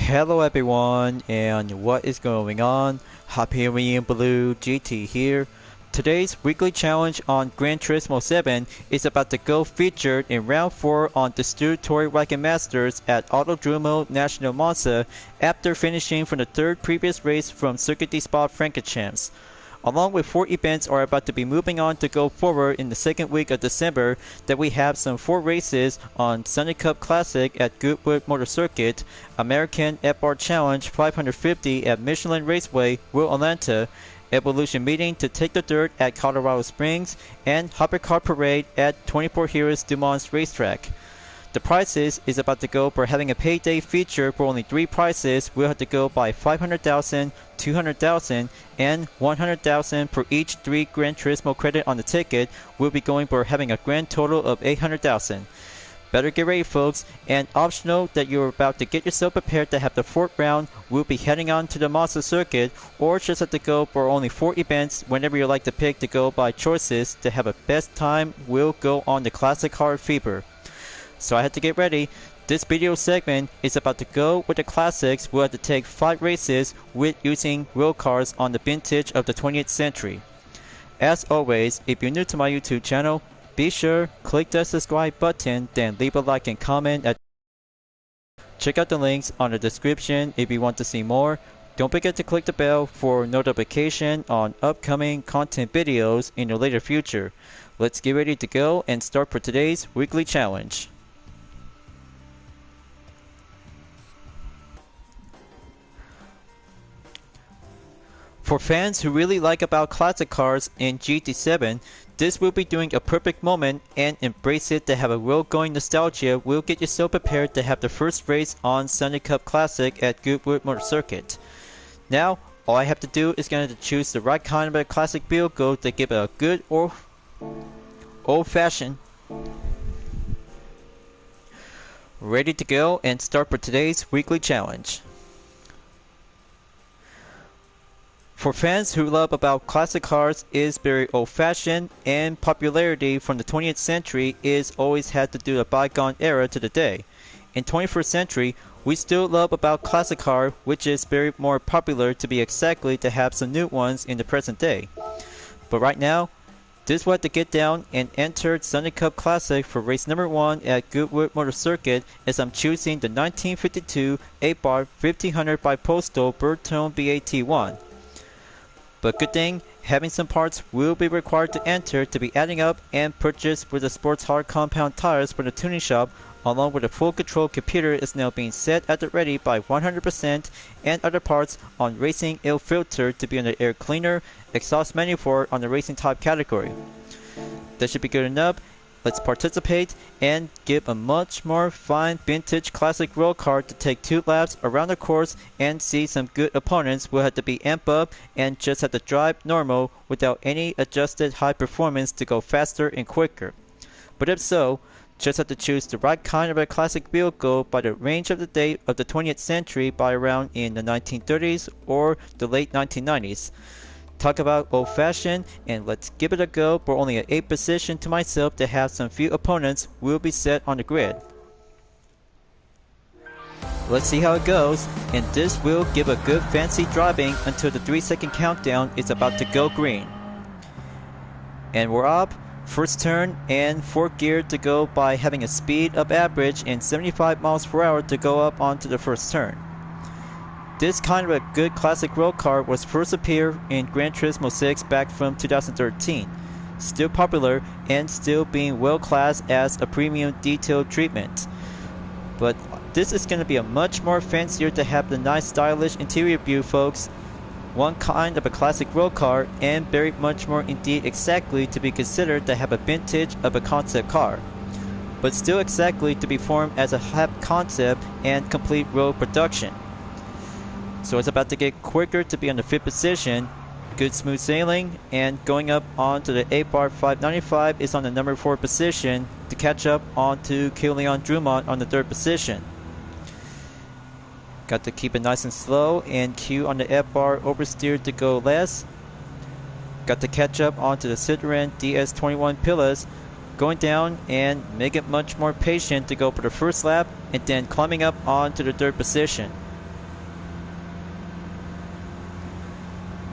Hello everyone, and what is going on? Hyperion-Blue-GT here. Today's weekly challenge on Gran Turismo 7 is about to go featured in round 4 on Distributory Wagon Masters at Autodromo National Monza after finishing from the third previous race from Circuit de Spa-Francorchamps. Along with 4 events are about to be moving on to go forward in the second week of December, that we have some 4 races on Sunday Cup Classic at Goodwood Motor Circuit, American FR Challenge 550 at Michelin Raceway, Will Atlanta, Evolution Meeting to Take the Dirt at Colorado Springs, and Hypercar Parade at 24 Heroes Du Mans Racetrack. The prizes is about to go for having a payday feature for only 3 prizes. We'll have to go by 500,000, 200,000, and 100,000 for each 3 Gran Turismo credit on the ticket. We'll be going for having a grand total of 800,000. Better get ready, folks, and optional that you're about to get yourself prepared to have the 4th round. We'll be heading on to the Monza circuit, or just have to go for only 4 events whenever you like to pick to go by choices to have a best time. We'll go on the Classic Car Fever. So I had to get ready. This video segment is about to go with the classics. We'll have to take 5 races with using real cars on the vintage of the 20th century. As always, if you're new to my YouTube channel, be sure click the subscribe button, then leave a like and comment. Check out the links on the description if you want to see more. Don't forget to click the bell for notification on upcoming content videos in the later future. Let's get ready to go and start for today's weekly challenge. For fans who really like about classic cars in GT7, this will be doing a perfect moment and embrace it to have a real going nostalgia. Will get yourself prepared to have the first race on Sunday Cup Classic at Goodwood Motor Circuit. Now, all I have to do is going to choose the right kind of a classic vehicle to give it a good or old-fashioned. Ready to go and start for today's weekly challenge. For fans who love about classic cars is very old-fashioned, and popularity from the 20th century is always had to do a bygone era to the day. In 21st century, we still love about classic car, which is very more popular to be exactly to have some new ones in the present day. But right now, this will have to get down and enter Sunday Cup Classic for race number 1 at Goodwood Motor Circuit, as I'm choosing the 1952 8-bar 1500 by Postal Bertone BAT1. But good thing, having some parts will be required to enter to be adding up and purchased with the Sports Hard compound tires for the tuning shop, along with a full control computer is now being set at the ready by 100%, and other parts on Racing Air Filter to be on the air cleaner, exhaust manifold on the racing type category. That should be good enough. Let's participate and give a much more fine vintage classic road car to take 2 laps around the course and see some good opponents. Will have to be amp up and just have to drive normal without any adjusted high performance to go faster and quicker. But if so, just have to choose the right kind of a classic vehicle by the range of the date of the 20th century, by around in the 1930s or the late 1990s. Talk about old-fashioned, and let's give it a go. For only an 8 position to myself to have some few opponents will be set on the grid. Let's see how it goes, and this will give a good fancy driving until the 3-second countdown is about to go green. And we're up. First turn and 4th gear to go by having a speed of average and 75 miles per hour to go up onto the first turn. This kind of a good classic road car was first appeared in Gran Turismo 6 back from 2013. Still popular and still being well classed as a premium detailed treatment. But this is going to be a much more fancier to have the nice stylish interior view, folks. One kind of a classic road car, and very much more indeed exactly to be considered to have a vintage of a concept car. But still exactly to be formed as a HAP concept and complete road production. So it's about to get quicker to be on the 5th position. Good smooth sailing, and going up onto the 8-bar 595 is on the number 4 position to catch up onto Kylian Drummond on the 3rd position. Got to keep it nice and slow, and Q on the F-bar oversteered to go less. Got to catch up onto the Citroen DS21 Pilas, going down and make it much more patient to go for the first lap, and then climbing up onto the 3rd position.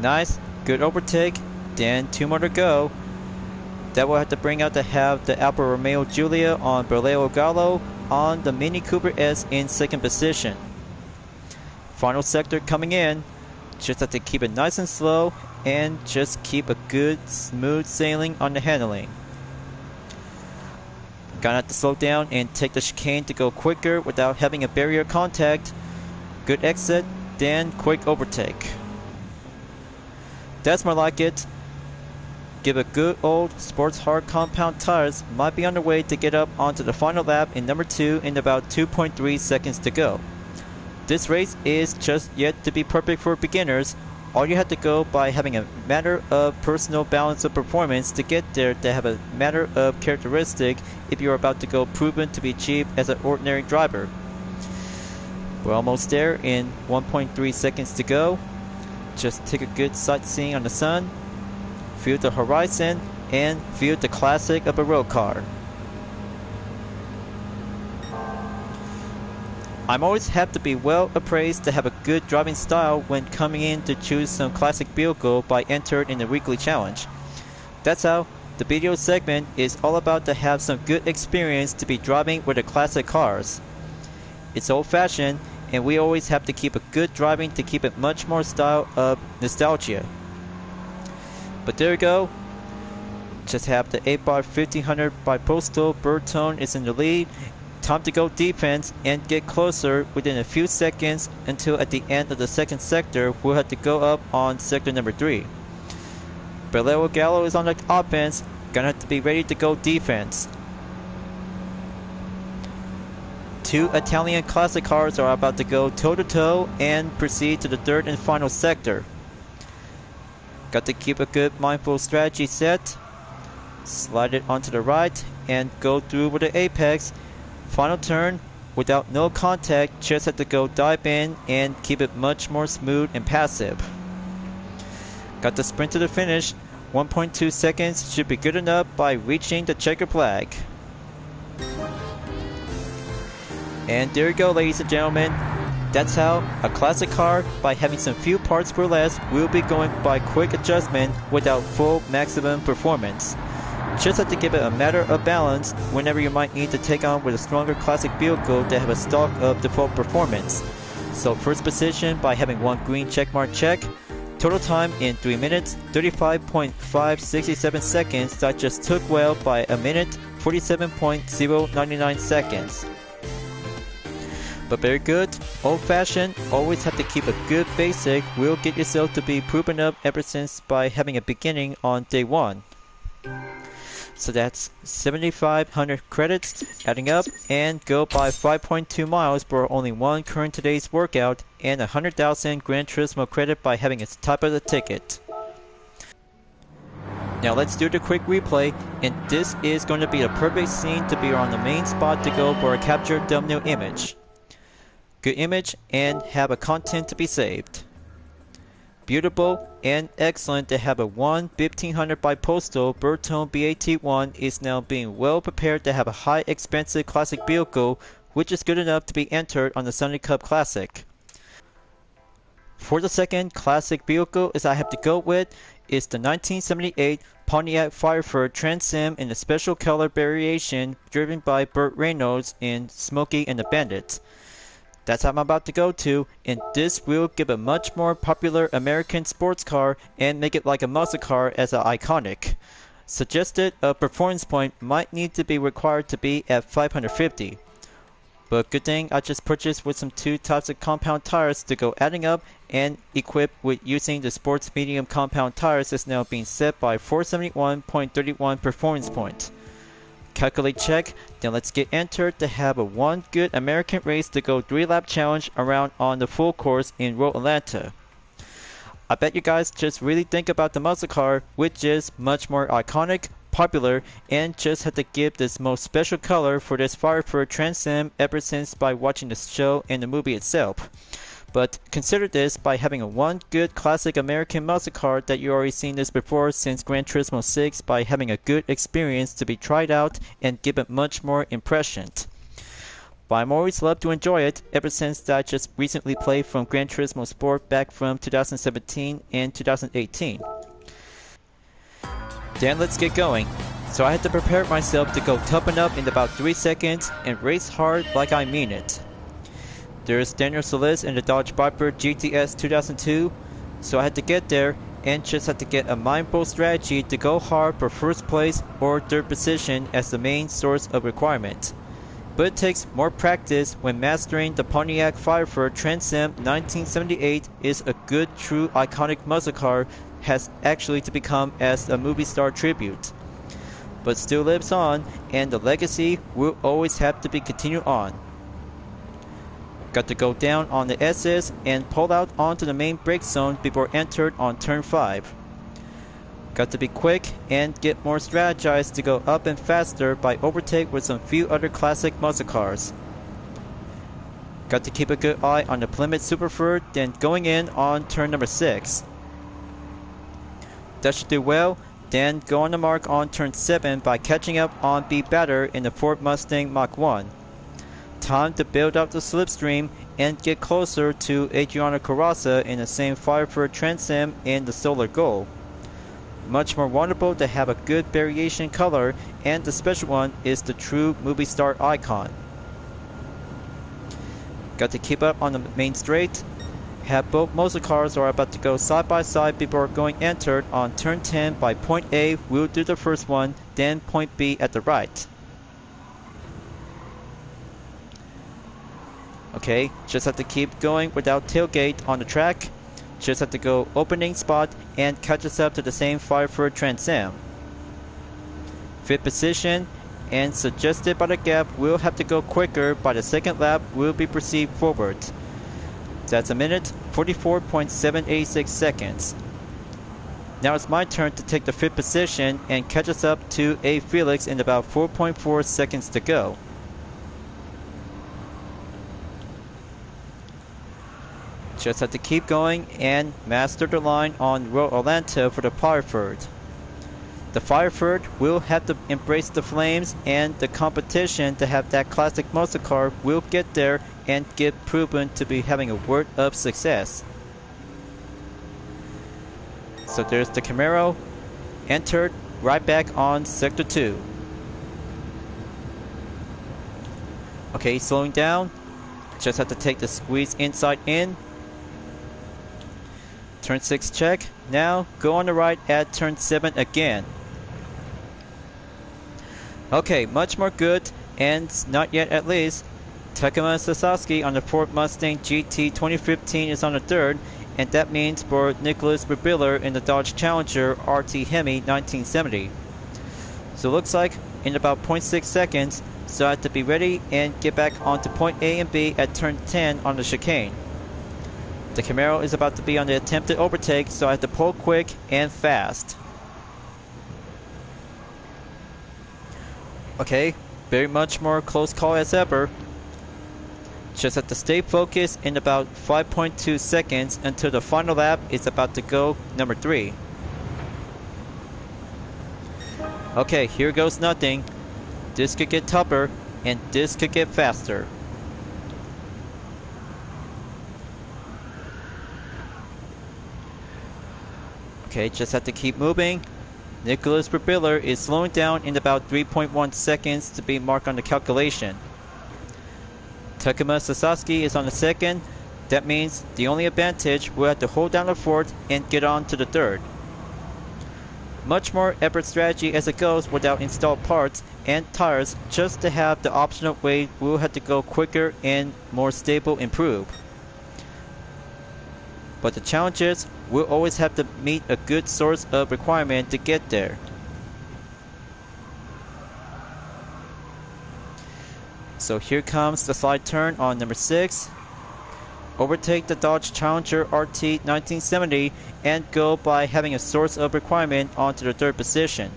Nice, good overtake, then 2 more to go. That will have to bring out to have the Alfa Romeo Giulia on Berleo Gallo on the Mini Cooper S in second position. Final sector coming in. Just have to keep it nice and slow and just keep a good smooth sailing on the handling. Gonna have to slow down and take the chicane to go quicker without having a barrier contact. Good exit, then quick overtake. That's more like it. Give a good old sports hard compound tires might be on the way to get up onto the final lap in number 2 in about 2.3 seconds to go. This race is just yet to be perfect for beginners. All you have to go by having a matter of personal balance of performance to get there to have a matter of characteristic if you're about to go proven to be cheap as an ordinary driver. We're almost there in 1.3 seconds to go. Just take a good sightseeing on the sun, view the horizon, and view the classic of a road car. I'm always have to be well appraised to have a good driving style when coming in to choose some classic vehicle by entered in the weekly challenge. That's how the video segment is all about to have some good experience to be driving with the classic cars. It's old fashioned and we always have to keep a good driving to keep it much more style of nostalgia. But there we go. Just have the 8x 1500 by postal. Bertone is in the lead. Time to go defense and get closer within a few seconds until at the end of the second sector we'll have to go up on sector number 3. Berleo Gallo is on the offense, gonna have to be ready to go defense. 2 Italian classic cars are about to go toe to toe and proceed to the third and final sector. Got to keep a good mindful strategy set. Slide it onto the right and go through with the apex. Final turn without no contact, just have to go dive in and keep it much more smooth and passive. Got the sprint to the finish. 1.2 seconds should be good enough by reaching the checker flag. And there you go, ladies and gentlemen. That's how a classic car, by having some few parts for less, will be going by quick adjustment without full maximum performance. Just have to give it a matter of balance whenever you might need to take on with a stronger classic vehicle to have a stock of default performance. So first position by having 1 green checkmark check. Total time in 3 minutes, 35.567 seconds. That just took well by a minute, 47.099 seconds. But very good, old fashioned, always have to keep a good basic, will get yourself to be proven up ever since by having a beginning on day 1. So that's 7,500 credits, adding up, and go by 5.2 miles for only 1 current today's workout, and 100,000 Gran Turismo credit by having its top of the ticket. Now let's do the quick replay, and this is going to be a perfect scene to be on the main spot to go for a captured thumbnail image. Good image and have a content to be saved. Beautiful and excellent to have a 1/1500 by postal. Bertone BAT1 is now being well prepared to have a high expensive classic vehicle which is good enough to be entered on the Sunday Cup Classic. For the second classic vehicle is I have to go with is the 1978 Pontiac Firebird Trans Am in a special color variation driven by Burt Reynolds in Smokey and the Bandit. That's how I'm about to go to, and this will give a much more popular American sports car and make it like a muscle car as an iconic. Suggested a performance point might need to be required to be at 550. But good thing I just purchased with some 2 types of compound tires to go adding up, and equipped with using the sports medium compound tires is now being set by 471.31 performance point. Calculate check, then let's get entered to have a 1 good American race to go 3-lap challenge around on the full course in Road Atlanta. I bet you guys just really think about the muscle car, which is much more iconic, popular, and just had to give this most special color for this Firebird Trans Am ever since by watching the show and the movie itself. But consider this by having a 1 good classic American muscle car that you already seen this before since Gran Turismo 6 by having a good experience to be tried out and give it much more impression. but I'm always loved to enjoy it ever since I just recently played from Gran Turismo Sport back from 2017 and 2018. Then let's get going. So I had to prepare myself to go toughen up in about 3 seconds and race hard like I mean it. There's Daniel Solis in the Dodge Viper GTS 2002, so I had to get there and just had to get a mindful strategy to go hard for first place or third position as the main source of requirement. But it takes more practice when mastering the Pontiac Firefox Trans Am 1978 is a good true iconic muscle car has actually to become as a movie star tribute. But still lives on, and the legacy will always have to be continued on. Got to go down on the S's and pull out onto the main brake zone before entered on turn 5. Got to be quick and get more strategized to go up and faster by overtake with some few other classic muscle cars. Got to keep a good eye on the Plymouth Superford, then going in on turn number 6. That should do well, then go on the mark on turn 7 by catching up on B Batter in the Ford Mustang Mach 1. Time to build up the slipstream and get closer to Adriano Carrozza in the same Firefox Trans Am in the Solar Gold. Much more wonderful to have a good variation color, and the special one is the true movie star icon. Got to keep up on the main straight. Have both muscle cars are about to go side by side before going entered on turn 10 by point A. We'll do the first one, then point B at the right. Okay, just have to keep going without tailgate on the track. Just have to go opening spot and catch us up to the same Firefox Trans Am. Fifth position, and suggested by the gap, we'll have to go quicker. By the second lap, we'll be perceived forward. That's a minute, 44.786 seconds. Now it's my turn to take the fifth position and catch us up to A. Felix in about 4.4 seconds to go. Just have to keep going and master the line on Road Orlando for the Firefox. The Firefox will have to embrace the flames, and the competition to have that classic muscle car will get there and get proven to be having a word of success. So there's the Camaro, entered right back on Sector 2. Okay, slowing down. Just have to take the squeeze inside in. Turn 6 check. Now go on the right at turn 7 again. Okay, much more good, and not yet at least. Takuma Sasaki on the Ford Mustang GT 2015 is on the third, and that means for Nicholas Berbiller in the Dodge Challenger RT Hemi 1970. So it looks like in about 0.6 seconds, so I have to be ready and get back onto point A and B at turn 10 on the chicane. The Camaro is about to be on the attempted overtake, so I have to pull quick and fast. Okay, very much more close call as ever. Just have to stay focused in about 5.2 seconds until the final lap is about to go number 3. Okay, here goes nothing. This could get tougher, and this could get faster. Okay, just have to keep moving. Nicholas Berbiller is slowing down in about 3.1 seconds to be marked on the calculation. Takuma Sasaki is on the second. That means the only advantage will have to hold down the fourth and get on to the third. Much more effort strategy as it goes without installed parts and tires, just to have the optional way we'll have to go quicker and more stable improve. But the challenge is, we'll always have to meet a good source of requirement to get there. So here comes the slide turn on number 6. Overtake the Dodge Challenger RT 1970 and go by having a source of requirement onto the third position.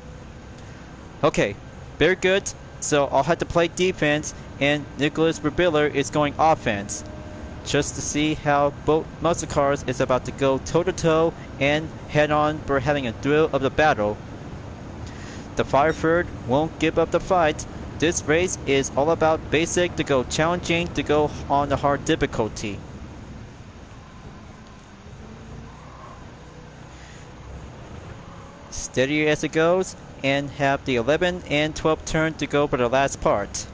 Okay, very good. So I'll have to play defense, and Nicholas Berbiller is going offense. Just to see how both muscle cars is about to go toe-to-toe and head-on for having a thrill of the battle. The Firefox won't give up the fight, This race is all about basic to go challenging to go on the hard difficulty. Steady as it goes, and have the 11 and 12 turn to go for the last part.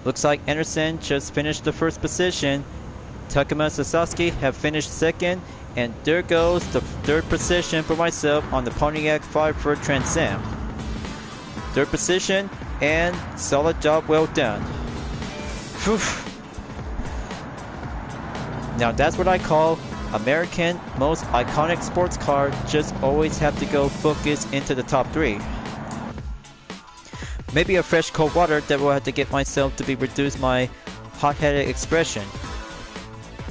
Looks like Anderson just finished the first position. Takuma Sasaki have finished second, and there goes the third position for myself on the Pontiac 5 Trans Am. Third position, and solid job well done. Whew. Now that's what I call American most iconic sports car, just always have to go focus into the top 3. Maybe a fresh cold water that will have to get myself to be reduce my hot-headed expression.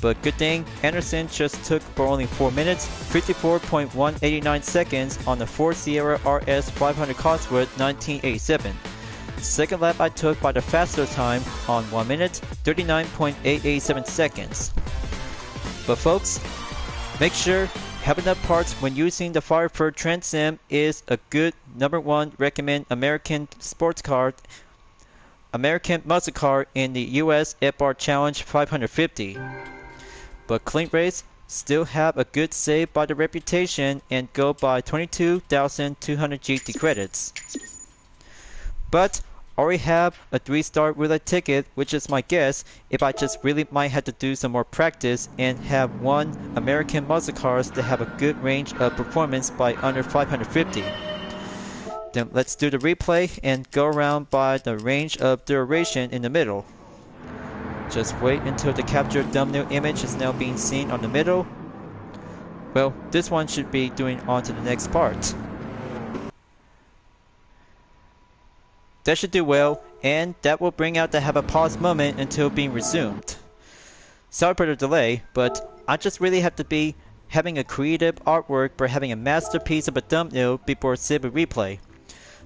But good thing Anderson just took for only 4 minutes, 54.189 seconds on the Ford Sierra RS 500 Cosworth 1987. Second lap I took by the faster time on 1 minute, 39.887 seconds. But folks, make sure have enough parts when using the Fireford Trans Am is a good #1 recommend American sports car, American muscle car in the US FR Challenge 550. But clean race still have a good save by the reputation and go by 22,200 GT credits. But already have a 3-star roulette ticket, which is my guess if I just really might have to do some more practice and have one American muscle cars that have a good range of performance by under 550. Then let's do the replay and go around by the range of duration in the middle. Just wait until the captured thumbnail image is now being seen on the middle. Well, this one should be doing on to the next part. That should do well, and that will bring out to have a pause moment until being resumed. Sorry for the delay, but I just really have to be having a creative artwork for having a masterpiece of a thumbnail before save a replay.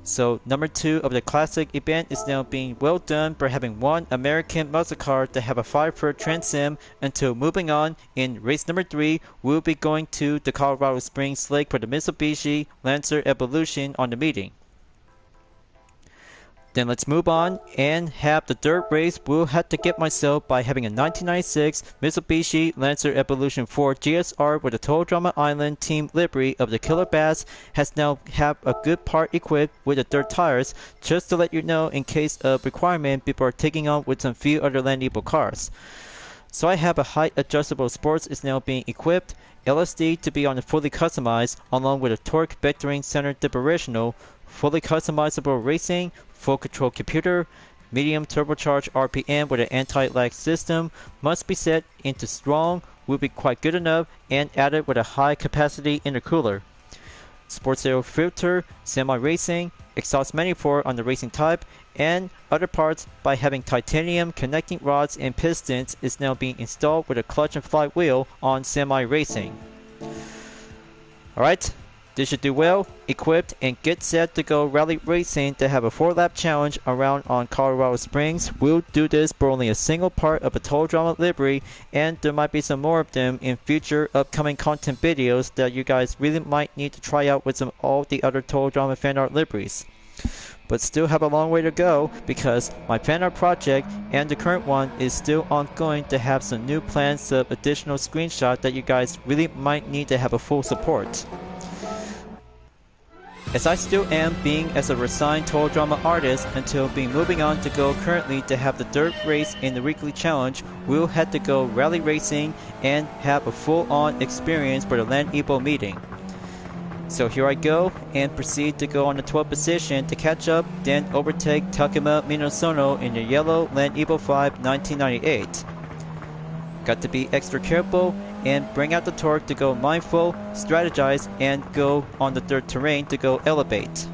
So number 2 of the classic event is now being well done for having one American muscle car to have a Fireford Trans Am until moving on in race number 3 we'll be going to the Colorado Springs Lake for the Mitsubishi Lancer Evolution on the meeting. Then let's move on and have the dirt race we'll have to get myself by having a 1996 Mitsubishi Lancer Evolution 4 GSR with the Total Drama Island team livery of the Killer Bass has now have a good part equipped with the dirt tires, just to let you know in case of requirement before taking on with some few other Land Eagle cars. So I have a height adjustable sports is now being equipped, LSD to be on the fully customized along with a torque vectoring center differential, fully customizable racing, full control computer, medium turbocharged RPM with an anti-lag system, must be set into strong, will be quite good enough, and added with a high capacity intercooler. Sports air filter, semi-racing, exhaust manifold on the racing type, and other parts by having titanium connecting rods and pistons is now being installed with a clutch and flywheel on semi-racing. Alright. This should do well, equipped, and get set to go rally racing to have a 4-lap challenge around on Colorado Springs. We'll do this for only a single part of a Total Drama livery, and there might be some more of them in future upcoming content videos that you guys really might need to try out with some all the other Total Drama fan art liveries. But still have a long way to go because my fan art project and the current one is still ongoing to have some new plans of additional screenshots that you guys really might need to have a full support. As I still am being as a resigned Total Drama artist until being moving on to go currently to have the dirt race in the weekly challenge, we'll have to go rally racing and have a full-on experience for the Land Evo meeting. So here I go and proceed to go on the 12th position to catch up, then overtake Takuma Minosono in the yellow Land Evo 5 1998. Got to be extra careful and bring out the torque to go mindful, strategize, and go on the dirt terrain to go elevate.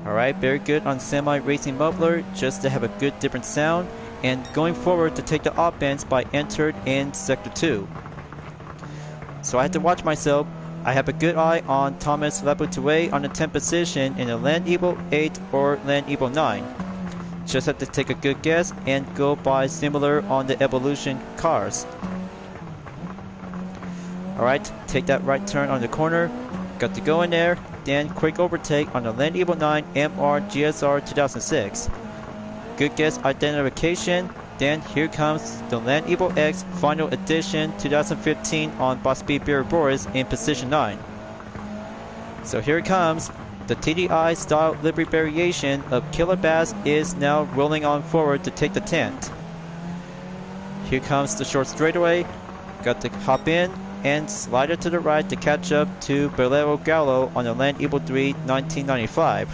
Alright, very good on semi-racing muffler just to have a good different sound, and going forward to take the offense by entered in sector 2. So I had to watch myself. I have a good eye on Thomas Labouture on the 10th position in the Land Evo 8 or Land Evo 9. Just have to take a good guess and go by similar on the Evolution cars. Alright, take that right turn on the corner. Got to go in there then quick overtake on the Land Eagle 9 MR GSR 2006. Good guess identification. Then here comes the Land Eagle X Final Edition 2015 on Bosspeed Barry Boris in position 9. So here it comes. The TDI style livery variation of Killer Bass is now rolling on forward to take the tent. Here comes the short straightaway. Got to hop in and slide it to the right to catch up to Bolero Gallo on the Land Eagle 3 1995.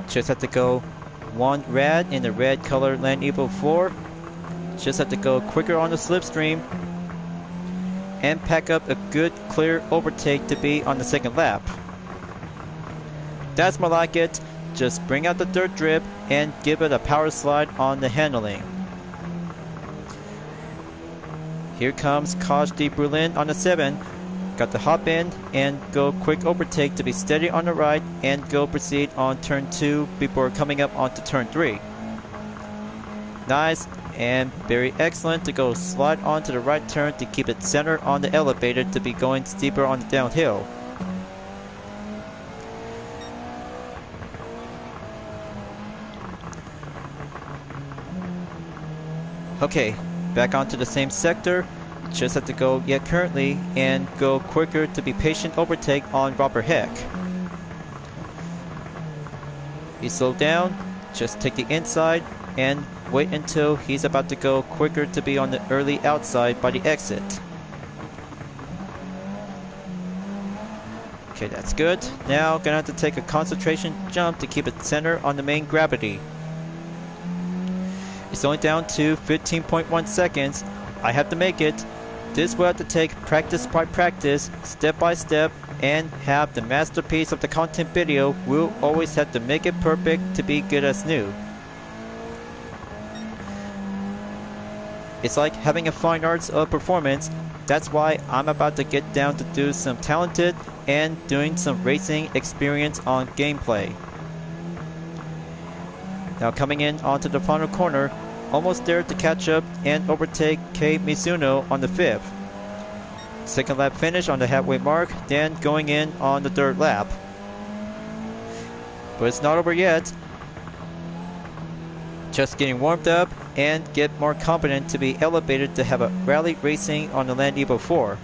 Just have to go one rad in the red color Land Eagle 4. Just have to go quicker on the slipstream and pack up a good clear overtake to be on the second lap. That's more like it. Just bring out the dirt drip and give it a power slide on the handling. Here comes Kaj de Berlin on the 7. Got to hop in and go quick overtake to be steady on the right and go proceed on turn 2 before coming up onto turn 3. Nice and very excellent to go slide onto the right turn to keep it centered on the elevator to be going steeper on the downhill. Okay, back onto the same sector. Just have to go yet currently and go quicker to be patient overtake on Robert Heck. He slowed down, just take the inside and wait until he's about to go quicker to be on the early outside by the exit. Okay, that's good. Now gonna have to take a concentration jump to keep it centered on the main gravity. It's only down to 15.1 seconds. I have to make it. This will have to take practice by practice, step by step, and have the masterpiece of the content video. We'll always have to make it perfect to be good as new. It's like having a fine arts of performance. That's why I'm about to get down to do some talented and doing some racing experience on gameplay. Now coming in onto the final corner, almost there to catch up and overtake Kei Mizuno on the 5th. Second lap finish on the halfway mark, then going in on the 3rd lap. But it's not over yet. Just getting warmed up and get more confident to be elevated to have a rally racing on the Land Eagle 4.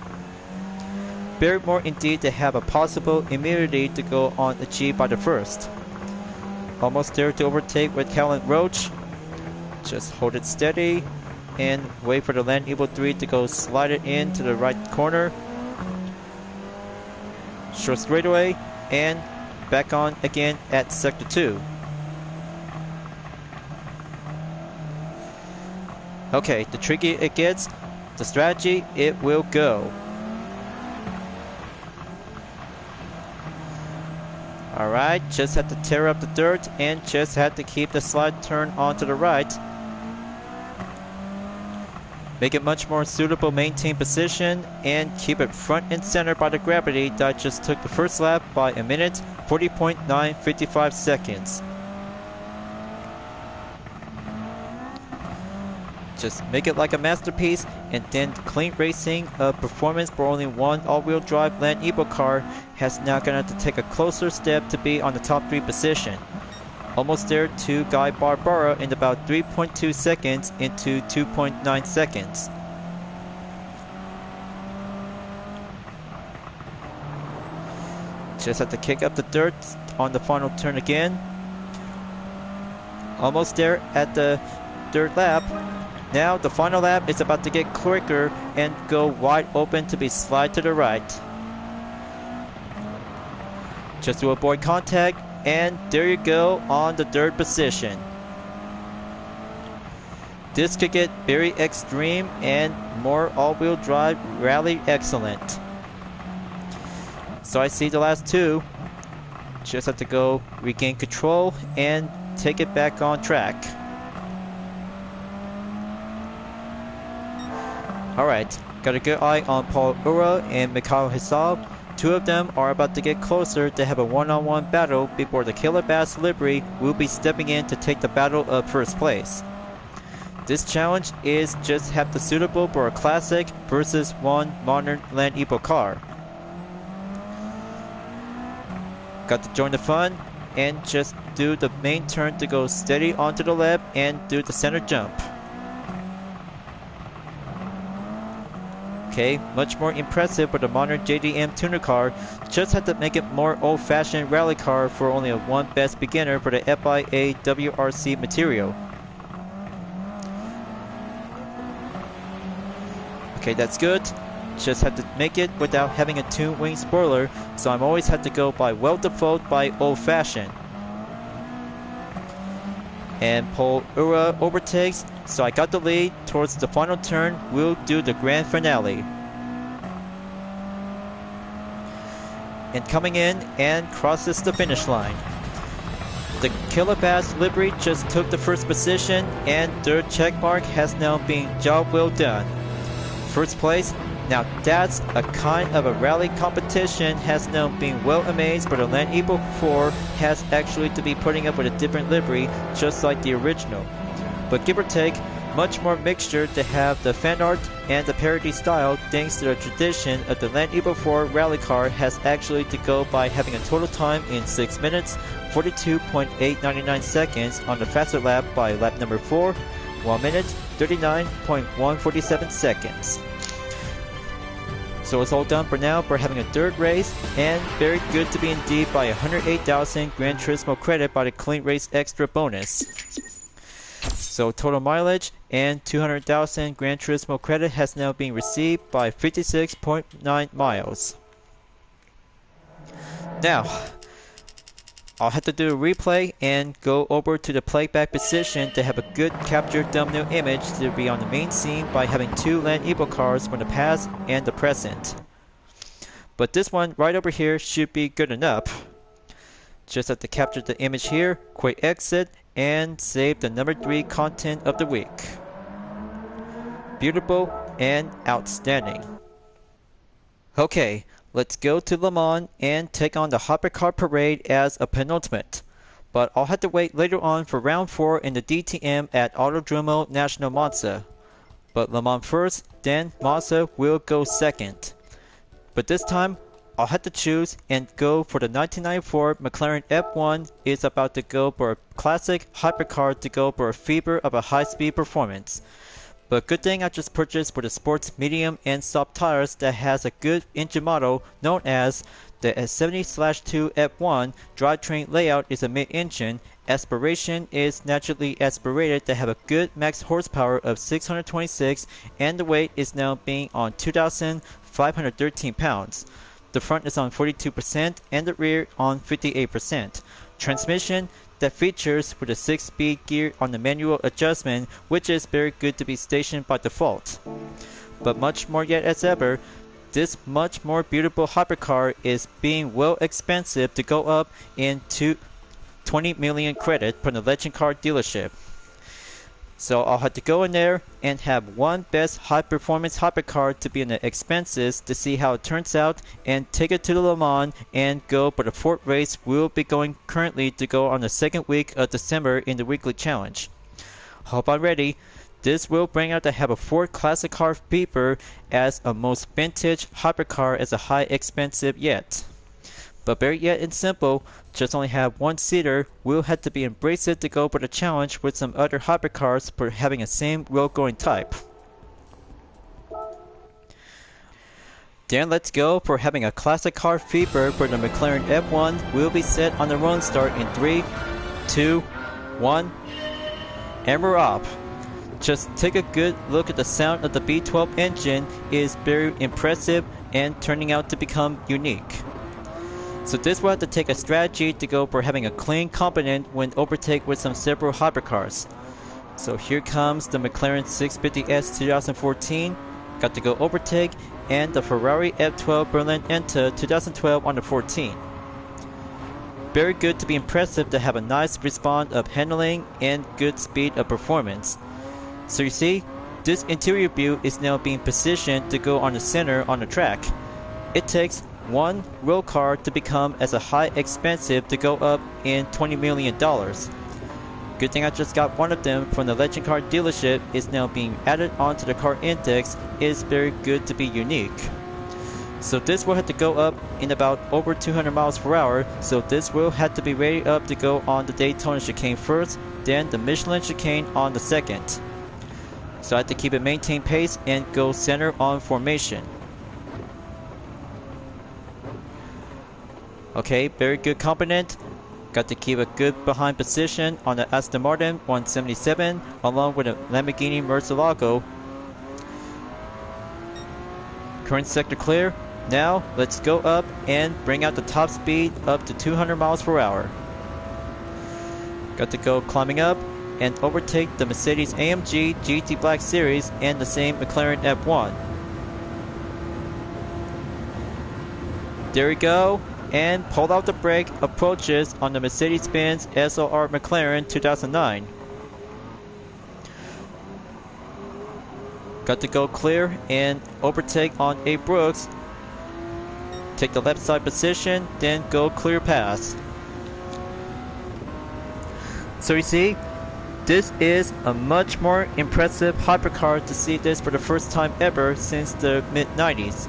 Very more indeed to have a possible immunity to go on achieved by the 1st. Almost there to overtake with Callan Roach. Just hold it steady and wait for the Land Eagle 3 to go slide it into the right corner. Short straightaway and back on again at sector 2. Okay, the trickier it gets, the strategy, it will go. Alright, just have to tear up the dirt and just have to keep the slide turn onto the right. Make it much more suitable maintain position and keep it front and center by the gravity that just took the first lap by a minute 40.955 seconds. Just make it like a masterpiece and then clean racing of performance for only one all-wheel drive Land Eagle car has now gonna have to take a closer step to be on the top 3 position. Almost there to Guy Barbara in about 3.2 seconds into 2.9 seconds. Just have to kick up the dirt on the final turn again. Almost there at the 3rd lap. Now the final lap is about to get quicker and go wide open to be slide to the right. Just to avoid contact, and there you go on the 3rd position. This could get very extreme and more all-wheel drive rally excellent. So I see the last 2. Just have to go regain control and take it back on track. Alright, got a good eye on Paul Ura and Mikhail Hisab. 2 of them are about to get closer to have a one-on-one battle before the Killer Bass livery will be stepping in to take the battle of 1st place. This challenge is just have the suitable for a classic versus one modern Land Eagle car. Got to join the fun and just do the main turn to go steady onto the left and do the center jump. Okay, much more impressive with a modern JDM tuner car. Just had to make it more old-fashioned rally car for only a one best beginner for the FIA WRC material. Okay, that's good. Just had to make it without having a tuned wing spoiler, so I'm always had to go by well default by old-fashioned. And Paul Ura overtakes, so I got the lead. Towards the final turn, we'll do the grand finale. And coming in and crosses the finish line. The Killer Bass livery just took the first position, and their check mark has now been job well done. First place. Now that's a kind of a rally competition has now been well amazed, but the Land Eagle 4 has actually to be putting up with a different livery just like the original. But give or take, much more mixture to have the fan art and the parody style thanks to the tradition of the Land Eagle 4 rally car has actually to go by having a total time in 6 minutes, 42.899 seconds on the fastest lap by lap number 4, 1 minute, 39.147 seconds. So it's all done for now for having a third race, and very good to be indeed by 108,000 Gran Turismo credit by the Clean Race Extra bonus. So total mileage and 200,000 Gran Turismo credit has now been received by 56.9 miles. Now, I'll have to do a replay and go over to the playback position to have a good capture thumbnail image to be on the main scene by having two Land Eagle cars from the past and the present. But this one right over here should be good enough. Just have to capture the image here, quick exit, and save the number 3 content of the week. Beautiful and outstanding. Okay. Let's go to Le Mans and take on the Hypercar Parade as a penultimate. But I'll have to wait later on for round 4 in the DTM at Autodromo National Monza. But Le Mans first, then Monza will go second. But this time, I'll have to choose and go for the 1994 McLaren F1 is about to go for a classic hypercar to go for a fever of a high-speed performance. But good thing I just purchased for the sports medium and soft tires that has a good engine model known as the 70/2 F1. Drivetrain layout is a mid-engine. Aspiration is naturally aspirated to have a good max horsepower of 626, and the weight is now being on 2,513 pounds. The front is on 42% and the rear on 58%. Transmission that features with a 6-speed gear on the manual adjustment, which is very good to be stationed by default. But much more yet as ever, this much more beautiful hypercar is being well expensive to go up into 20 million credit from the Legend Car dealership. So I'll have to go in there and have one best high performance hypercar to be in the expenses to see how it turns out and take it to the Le Mans and go for the 4th race. We'll be going currently to go on the 2nd week of December in the weekly challenge. Hope I'm ready. This will bring out to have a Ford Classic Car Beeper as a most vintage hypercar as a high expensive yet. But better yet and simple, just only have one seater, we'll have to be embraced to go for the challenge with some other hypercars for having a same road going type. Then let's go for having a classic car fever for the McLaren F1. We'll be set on the run start in 3, 2, 1, and we're off. Just take a good look at the sound of the V12 engine. It is very impressive and turning out to become unique. So this will have to take a strategy to go for having a clean component when overtake with some several hypercars. So here comes the McLaren 650S 2014, got to go overtake, and the Ferrari F12 Berlin Enta 2012 on the 14. Very good to be impressive to have a nice response of handling and good speed of performance. So you see, this interior view is now being positioned to go on the center on the track. It takes one road car to become as a high expensive to go up in $20 million. Good thing I just got one of them from the Legend Car dealership. Is now being added onto the car index. Is very good to be unique. So this will have to go up in about over 200 miles per hour. So this will have to be ready up to go on the Daytona chicane first, then the Michelin chicane on the second. So I have to keep it maintain pace and go center on formation. Okay, very good component. Got to keep a good behind position on the Aston Martin 177 along with a Lamborghini Murcielago. Current sector clear. Now let's go up and bring out the top speed up to 200 miles per hour. Got to go climbing up and overtake the Mercedes AMG GT Black Series and the same McLaren F1. There we go, and pulled out the brake approaches on the Mercedes-Benz SLR McLaren 2009. Got to go clear and overtake on A. Brooks. Take the left side position, then go clear pass. So you see, this is a much more impressive hypercar to see this for the first time ever since the mid-90s.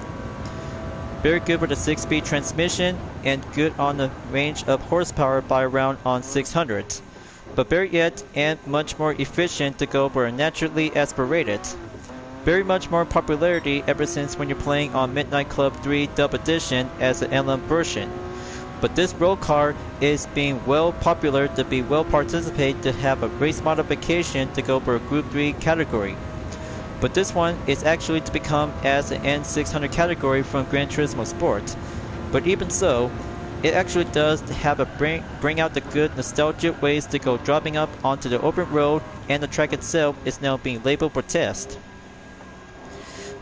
Very good with a 6-speed transmission and good on the range of horsepower by around on 600. But better yet and much more efficient to go for a naturally aspirated. Very much more popularity ever since when you're playing on Midnight Club 3 Dub Edition as an LM version. But this road car is being well popular to be well participated to have a race modification to go for a Group 3 category. But this one is actually to become as an N600 category from Gran Turismo Sport. But even so, it actually does have a bring out the good nostalgic ways to go dropping up onto the open road, and the track itself is now being labeled for test.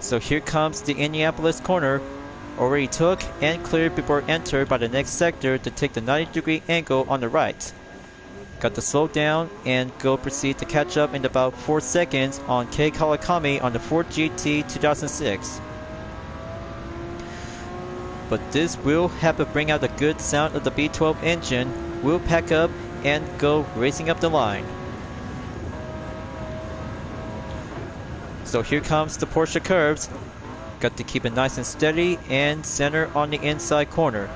So here comes the Indianapolis corner, already took and cleared before entered by the next sector to take the 90-degree angle on the right. Got to slow down and go proceed to catch up in about 4 seconds on Kei Kawakami on the Ford GT 2006. But this will have to bring out the good sound of the V12 engine, will pack up and go racing up the line. So here comes the Porsche curves. Got to keep it nice and steady and center on the inside corner.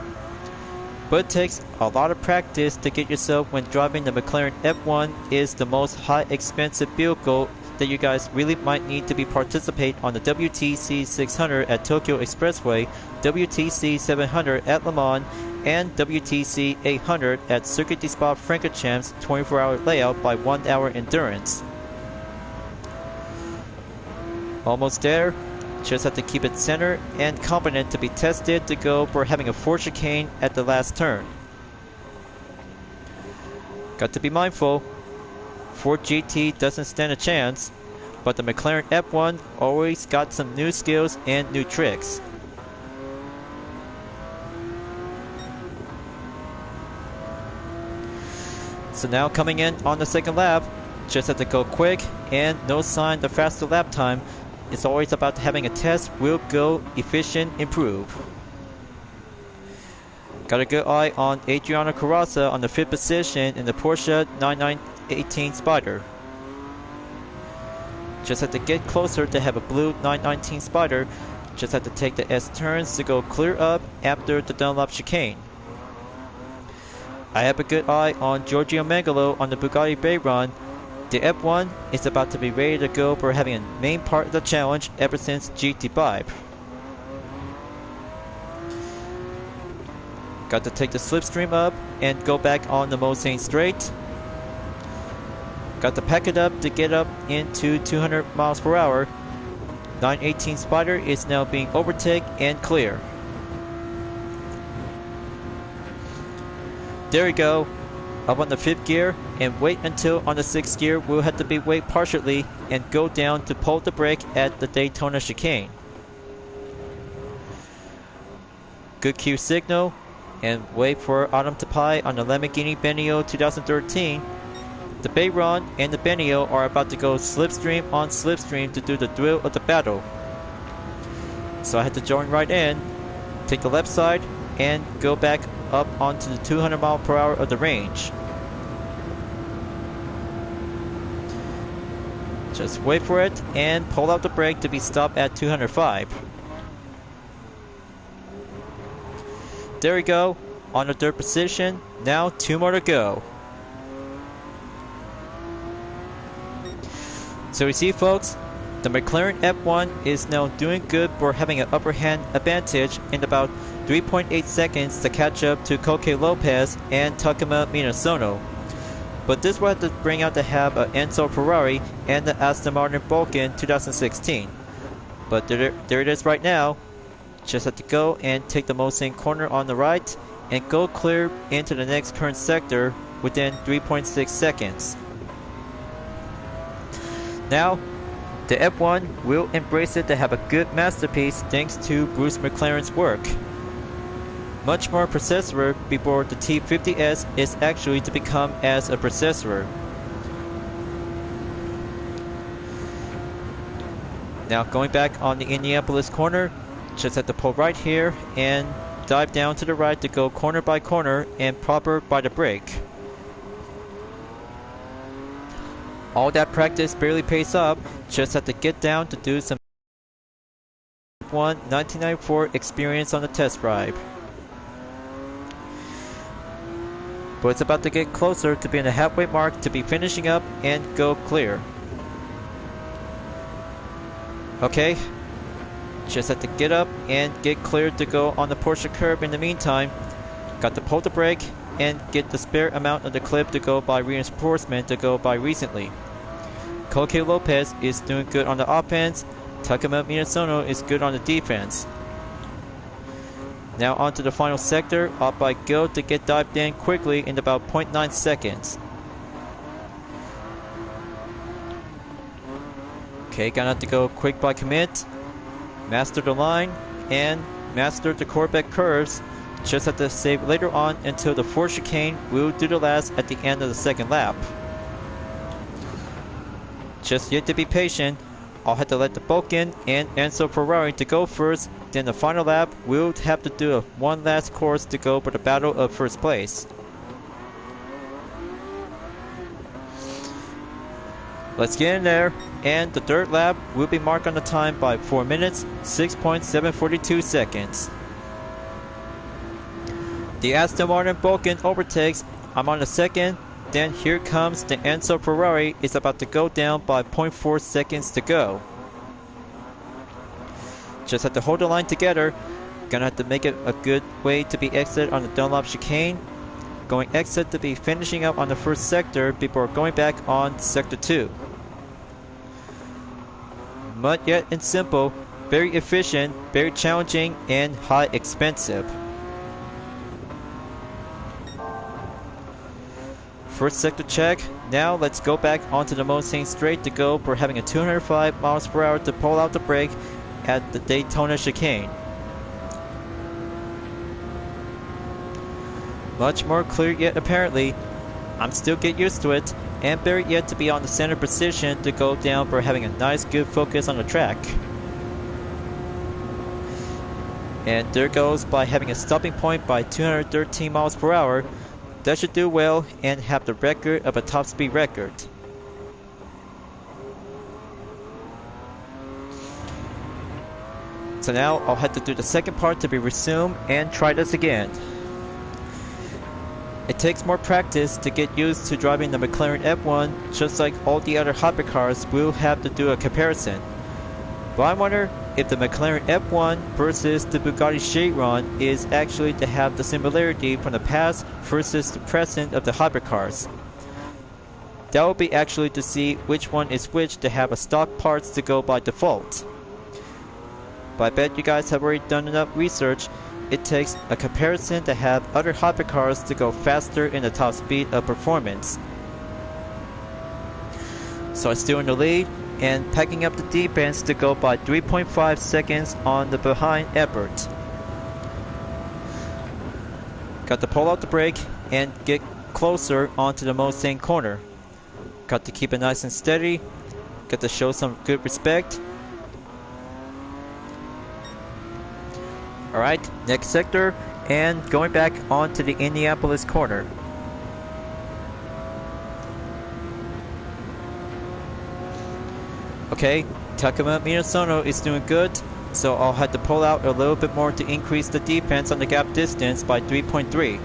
But it takes a lot of practice to get yourself when driving the McLaren F1 is the most high expensive vehicle that you guys really might need to be participate on the WTC 600 at Tokyo Expressway, WTC 700 at Le Mans, and WTC 800 at Circuit de Spa-Francorchamps 24-hour layout by 1 hour endurance. Almost there. Just have to keep it centered and competent to be tested to go for having a Ford chicane at the last turn. Got to be mindful, Ford GT doesn't stand a chance, but the McLaren F1 always got some new skills and new tricks. So now coming in on the second lap, just have to go quick and no sign the faster lap time. It's always about having a test, will go efficient, improve. Got a good eye on Adriano Carrozza on the 5th position in the Porsche 9918 Spider. Just have to get closer to have a blue 919 Spider. Just have to take the S turns to go clear up after the Dunlop chicane. I have a good eye on Giorgio Mangalo on the Bugatti Veyron. The F1 is about to be ready to go for having a main part of the challenge ever since GT5. Got to take the slipstream up and go back on the Mulsanne straight. Got to pack it up to get up into 200 miles per hour. 918 Spider is now being overtaken and clear. There we go. Up on the 5th gear and wait until on the 6th gear we'll have to be wait partially and go down to pull the brake at the Daytona chicane. Good cue signal and wait for Autumn to pie on the Lamborghini Benio 2013. The Veyron and the Benio are about to go slipstream on slipstream to do the thrill of the battle. So I had to join right in, take the left side and go back up onto the 200 mile per hour of the range. Just wait for it and pull out the brake to be stopped at 205. There we go. On the third position. Now 2 more to go. So you see, folks, the McLaren F1 is now doing good for having an upper hand advantage in about 3.8 seconds to catch up to Koke Lopez and Takuma Minasono. But this will have to bring out to have an Enzo Ferrari and the Aston Martin Vulcan 2016. But there it is right now. Just have to go and take the Mulsanne corner on the right and go clear into the next current sector within 3.6 seconds. Now, the F1 will embrace it to have a good masterpiece thanks to Bruce McLaren's work. Much more processor before the T50S is actually to become as a processor. Now going back on the Indianapolis corner, just have to pull right here and dive down to the right to go corner by corner and proper by the brake. All that practice barely pays off, just have to get down to do some F1 1994 experience on the test drive. But it's about to get closer to being the halfway mark to be finishing up and go clear. Okay, just have to get up and get cleared to go on the Porsche curb in the meantime. Got to pull the brake and get the spare amount of the clip to go by reinforcement to go by recently. Koke Lopez is doing good on the offense. Takuma Minasono is good on the defense. Now onto the final sector, up by Gil to get dived in quickly in about 0.9 seconds. Okay, gonna have to go quick by commit, master the line, and master the Corvette curves. Just have to save later on until the fourth chicane will do the last at the end of the second lap. Just yet to be patient. I'll have to let the Vulcan and Enzo Ferrari to go first, then the final lap we'll have to do one last course to go for the battle of first place. Let's get in there, and the third lap will be marked on the time by 4 minutes, 6.742 seconds. The Aston Martin Vulcan overtakes, I'm on the second, then here comes the Enzo Ferrari, is about to go down by 0.4 seconds to go. Just have to hold the line together, gonna have to make it a good way to be exit on the Dunlop chicane. Going exit to be finishing up on the first sector before going back on sector 2. But yet and simple, very efficient, very challenging, and high expensive. First sector check. Now let's go back onto the Mulsanne straight to go for having a 205 miles per hour to pull out the brake at the Daytona chicane. Much more clear yet apparently. I'm still get used to it, and better yet to be on the center position to go down for having a nice good focus on the track. And there goes by having a stopping point by 213 miles per hour. That should do well and have the record of a top speed record. So now I'll have to do the second part to be resumed and try this again. It takes more practice to get used to driving the McLaren F1, just like all the other hypercars will have to do a comparison. But I wonder if the McLaren F1 versus the Bugatti Chiron is actually to have the similarity from the past versus the present of the hypercars. That will be actually to see which one is which to have a stock parts to go by default. But I bet you guys have already done enough research. It takes a comparison to have other hypercars to go faster in the top speed of performance. So I'm still in the lead and packing up the defense to go by 3.5 seconds on the behind effort. Got to pull out the brake and get closer onto the Mulsanne corner. Got to keep it nice and steady. Got to show some good respect. Alright, next sector, and going back onto the Indianapolis corner. Okay, Takuma Minasono is doing good. so I'll have to pull out a little bit more to increase the defense on the gap distance by 3.3.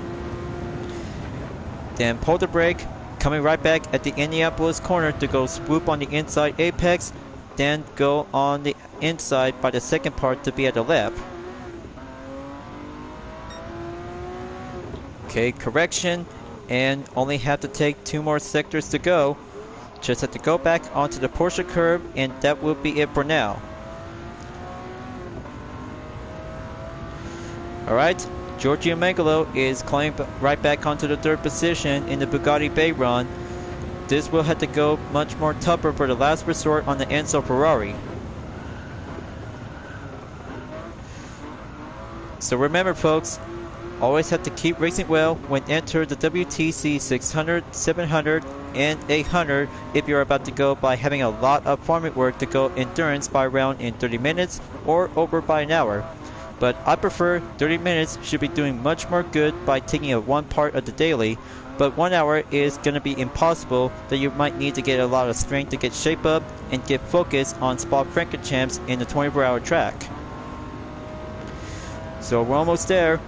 Then pull the brake, coming right back at the Indianapolis corner to go swoop on the inside apex, then go on the inside by the second part to be at the left. Okay, correction, and only have to take 2 more sectors to go. Just have to go back onto the Porsche curve, and that will be it for now. Alright, Giorgio Megalo is climbing right back onto the 3rd position in the Bugatti Veyron. This will have to go much more tougher for the last resort on the Enzo Ferrari. So remember folks, always have to keep racing well when enter the WTC 600, 700, and 800 if you're about to go by having a lot of farming work to go endurance by round in 30 minutes or over by an hour. But I prefer 30 minutes should be doing much more good by taking a 1 part of the daily, but 1 hour is going to be impossible, that you might need to get a lot of strength to get shape up and get focused on Spa-Francorchamps in the 24-hour track. So we're almost there.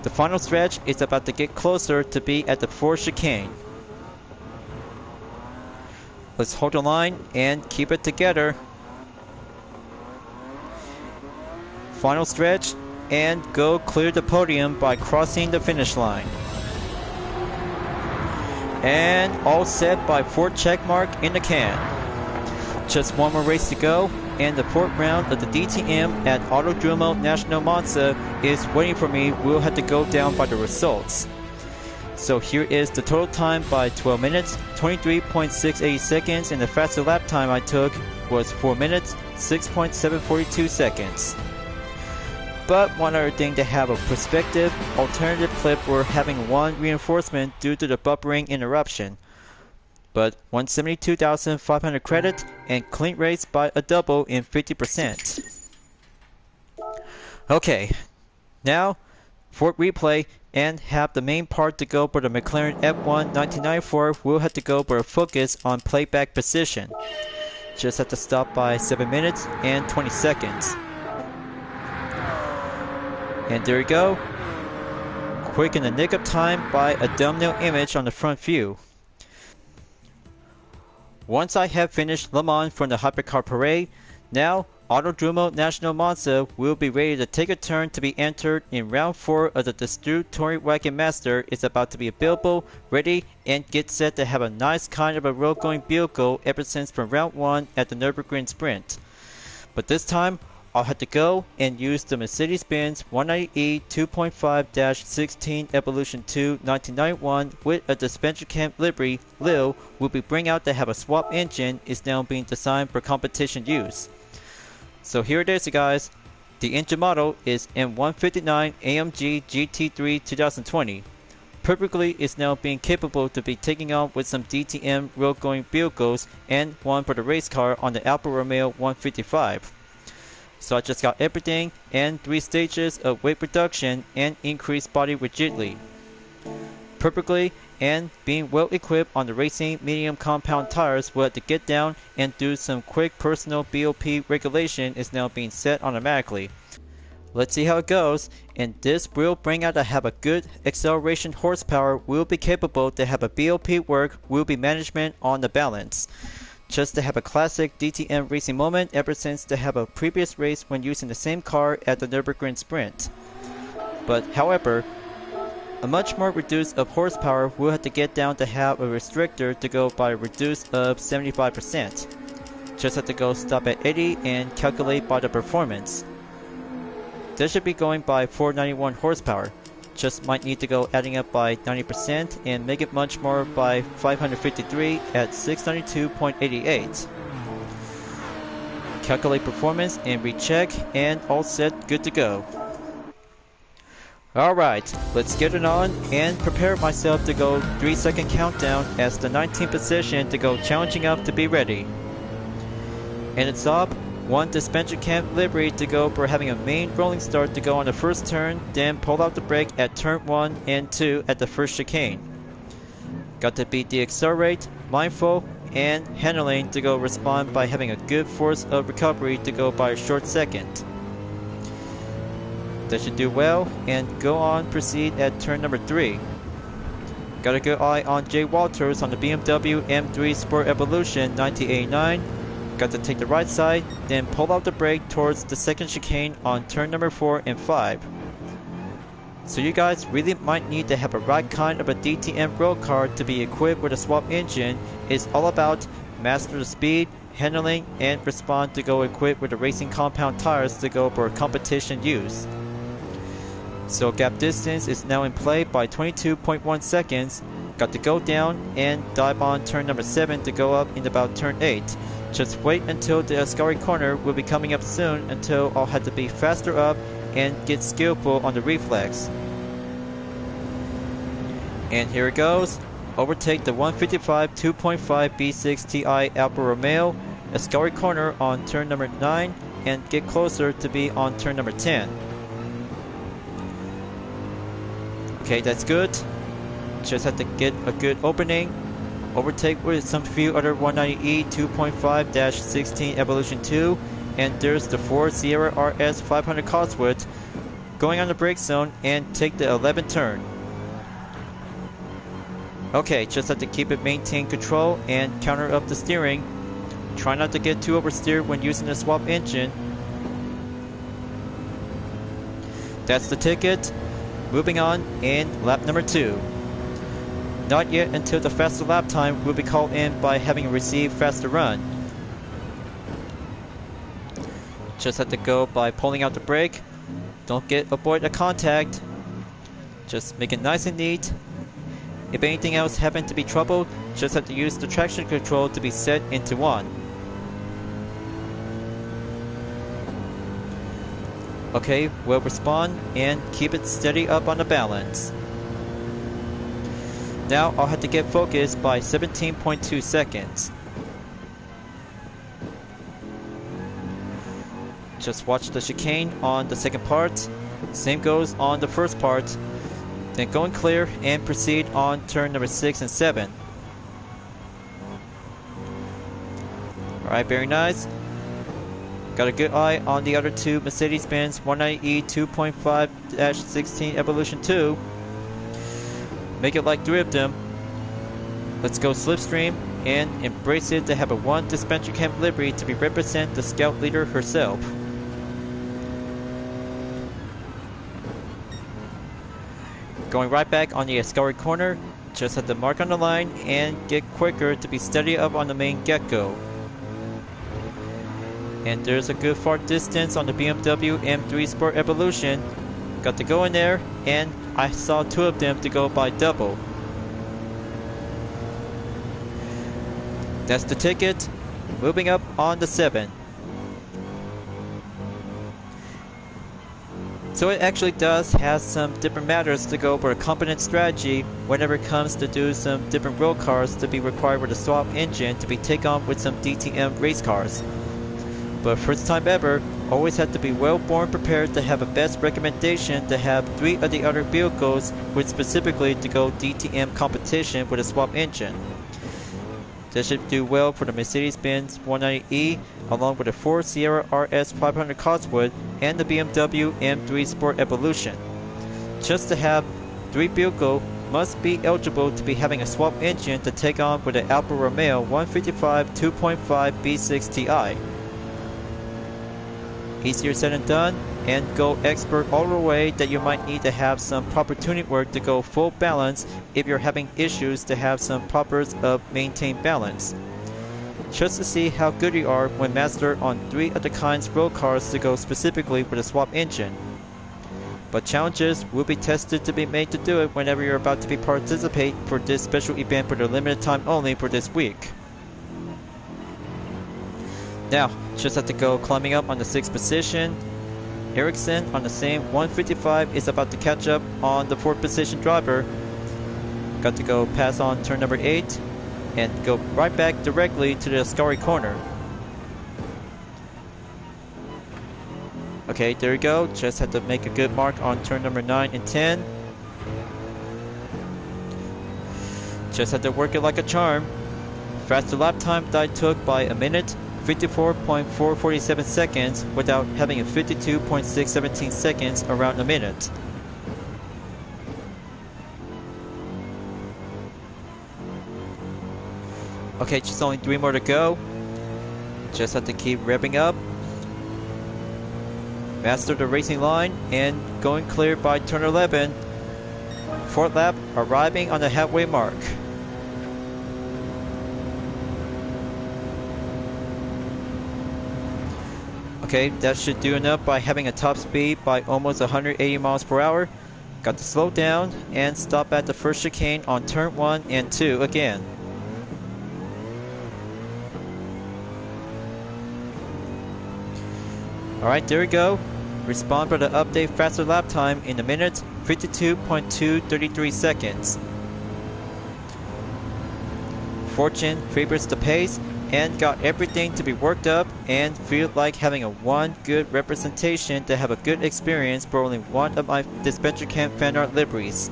The final stretch is about to get closer to be at the 4th chicane. Let's hold the line and keep it together. Final stretch, and go clear the podium by crossing the finish line. And all set by 4th check mark in the can. Just 1 more race to go, and the 4th round of the DTM at Autodromo National Monza is waiting for me. We'll have to go down by the results. So here is the total time by 12 minutes, 23.68 seconds, and the fastest lap time I took was 4 minutes, 6.742 seconds. But one other thing to have a perspective, alternative clip were having 1 reinforcement due to the buffering interruption. But 172,500 credit and clean race by a double in 50%. Okay, now for replay and have the main part to go for the McLaren F1 1994. We'll have to go for a focus on playback position. Just have to stop by 7 minutes and 20 seconds. And there you go. Quick in the nick of time by a thumbnail image on the front view. Once I have finished Le Mans from the Hypercar Parade, now Autodromo National Monza will be ready to take a turn to be entered in round 4 of the Touring Wagon Master. Is about to be available, ready, and get set to have a nice kind of a road going vehicle ever since from round 1 at the Nürburgring Sprint. But this time, I'll have to go and use the Mercedes-Benz 190E 2.5-16 Evolution 2 1991 with a dispenser cam livery. Lil will be bring out to have a swap engine is now being designed for competition use. So here it is guys. The engine model is M159 AMG GT3 2020. Perfectly is now being capable to be taking on with some DTM road going vehicles and one for the race car on the Alfa Romeo 155. So I just got everything and 3 stages of weight reduction and increased body rigidity. Perfectly and being well equipped on the racing medium compound tires will have to get down and do some quick personal BOP regulation is now being set automatically. Let's see how it goes, and this will bring out to have a good acceleration horsepower, will be capable to have a BOP work, will be management on the balance. Just to have a classic DTM racing moment ever since to have a previous race when using the same car at the Nürburgring Sprint. But however, a much more reduced of horsepower will have to get down to have a restrictor to go by a reduced of 75%. Just have to go stop at 80 and calculate by the performance. This should be going by 491 horsepower. Just might need to go adding up by 90% and make it much more by 553 at 692.88. Calculate performance and recheck and all set, good to go. Alright, let's get it on and prepare myself to go 3-second countdown as the 19th position to go challenging up to be ready. And it's up. 1 dispenser cam livery to go for having a main rolling start to go on the first turn, then pull out the brake at turn 1 and 2 at the first chicane. Got to beat the accelerate, mindful, and handling to go respond by having a good force of recovery to go by a short second. That should do well, and go on proceed at turn number 3. Got a good eye on Jay Walters on the BMW M3 Sport Evolution 1989. Got to take the right side, then pull out the brake towards the second chicane on turn number 4 and 5. So you guys really might need to have a right kind of a DTM road car to be equipped with a swap engine. It's all about master the speed, handling, and respond to go equipped with the racing compound tires to go for competition use. So gap distance is now in play by 22.1 seconds. Got to go down and dive on turn number 7 to go up in about turn 8. Just wait until the Ascari corner will be coming up soon until I'll have to be faster up and get skillful on the reflex. And here it goes. Overtake the 155 2.5 B6 Ti Alfa Romeo, Ascari corner on turn number 9, and get closer to be on turn number 10. Okay, that's good. Just have to get a good opening. Overtake with some few other 190E 2.5-16 Evolution 2, and there's the Ford Sierra RS 500 Cosworth going on the brake zone and take the 11th turn. Okay, just have to keep it maintain control and counter up the steering. Try not to get too oversteered when using the swap engine. That's the ticket. Moving on in lap number 2. Not yet until the faster lap time will be called in by having received faster run. Just have to go by pulling out the brake. Don't avoid a contact. Just make it nice and neat. If anything else happens to be troubled, just have to use the traction control to be set into 1. Okay, we'll respond and keep it steady up on the balance. Now I'll have to get focused by 17.2 seconds. Just watch the chicane on the second part. Same goes on the first part. Then go and clear and proceed on turn number 6 and 7. Alright, very nice. Got a good eye on the other two Mercedes-Benz 190E 2.5-16 Evolution 2. Make it like 3 of them. Let's go slipstream and embrace it to have a 1 dispenser camp livery to be represent the scout leader herself. Going right back on the Ascari corner, just have to mark on the line and get quicker to be steady up on the main get-go. And there's a good far distance on the BMW M3 Sport Evolution. Got to go in there, and I saw 2 of them to go by double. That's the ticket. Moving up on the 7. So it actually does have some different matters to go over a competent strategy whenever it comes to do some different road cars to be required with a swap engine to be taken on with some DTM race cars. But first time ever, always have to be well born prepared to have a best recommendation to have 3 of the other vehicles with specifically to go DTM competition with a swap engine. This should do well for the Mercedes-Benz 190E along with the Ford Sierra RS 500 Cosworth and the BMW M3 Sport Evolution. Just to have 3 vehicles must be eligible to be having a swap engine to take on with the Alfa Romeo 155 2.5 B6 Ti. Easier said than done, and go expert all the way that you might need to have some proper tuning work to go full balance if you're having issues to have some propers of maintain balance. Just to see how good you are when master on 3 of the kinds road cars to go specifically with a swap engine. But challenges will be tested to be made to do it whenever you're about to be participate for this special event for the limited time only for this week. Now, just have to go climbing up on the 6th position. Ericsson on the same 155 is about to catch up on the 4th position driver. Got to go pass on turn number 8 and go right back directly to the Ascari corner. Okay, there you go. Just have to make a good mark on turn number 9 and 10. Just have to work it like a charm. faster lap time that I took by a minute, 54.447 seconds without having a 52.617 seconds around a minute. Okay, just only 3 more to go. Just have to keep revving up. Master the racing line and going clear by turn 11. 4th lap arriving on the halfway mark. Okay, that should do enough by having a top speed by almost 180 miles per hour. Got to slow down and stop at the first chicane on turn 1 and 2 again. Alright, there we go. Respond for the update faster lap time in a minute, 52.233 seconds. Fortune favors the pace and got everything to be worked up and feel like having a one good representation to have a good experience for only one of my dispenser camp fan art liveries.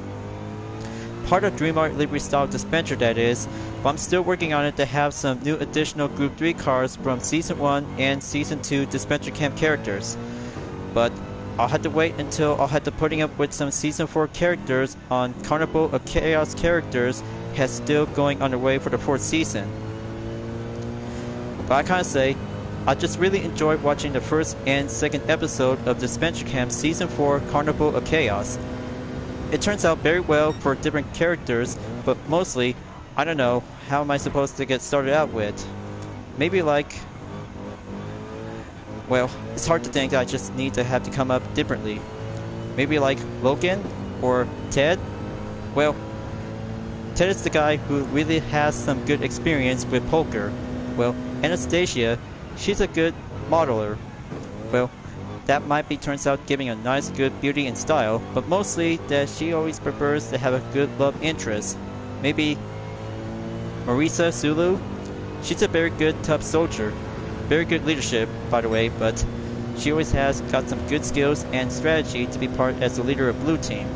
Part of Dream Art livery style dispenser that is, but I'm still working on it to have some new additional Group 3 cars from Season 1 and Season 2 dispenser camp characters. But I'll have to wait until I'll have to putting up with some Season 4 characters on Carnival of Chaos characters has still going underway for the 4th season. But I kinda say, I just really enjoyed watching the 1st and 2nd episode of Dispenser Camp Season 4 Carnival of Chaos. It turns out very well for different characters, but mostly, I don't know, how am I supposed to get started out with? Maybe like... Well, it's hard to think. I just need to have to come up differently. Maybe like Logan? Or Ted? Well, Ted is the guy who really has some good experience with poker. Well, Anastasia, she's a good modeler. Well, that might be turns out giving a nice good beauty and style, but mostly that she always prefers to have a good love interest. Maybe Marisa Sulu? She's a very good tough soldier. Very good leadership, by the way, but she always has got some good skills and strategy to be part as the leader of Blue Team.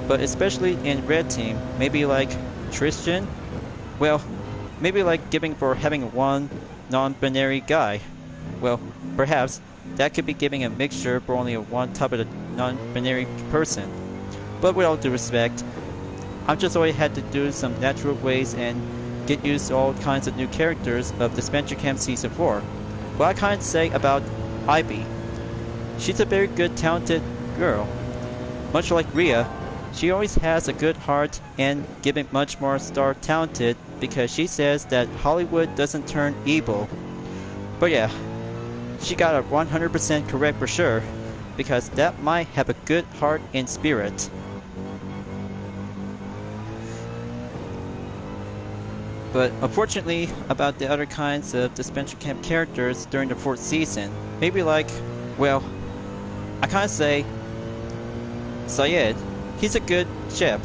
But especially in Red Team, maybe like Tristan? Well, maybe like giving for having one non-binary guy. Well, perhaps that could be giving a mixture for only one type of non-binary person. But with all due respect, I've just always had to do some natural ways and get used to all kinds of new characters of Dispenser Camp Season 4. What I can't say about Ivy. She's a very good talented girl. Much like Rhea, she always has a good heart and given much more star talented because she says that Hollywood doesn't turn evil. But yeah, she got it 100% correct for sure, because that might have a good heart and spirit. But unfortunately, about the other kinds of Dispenser Camp characters during the 4th season, maybe like, well, I kinda say, Syed, he's a good chef.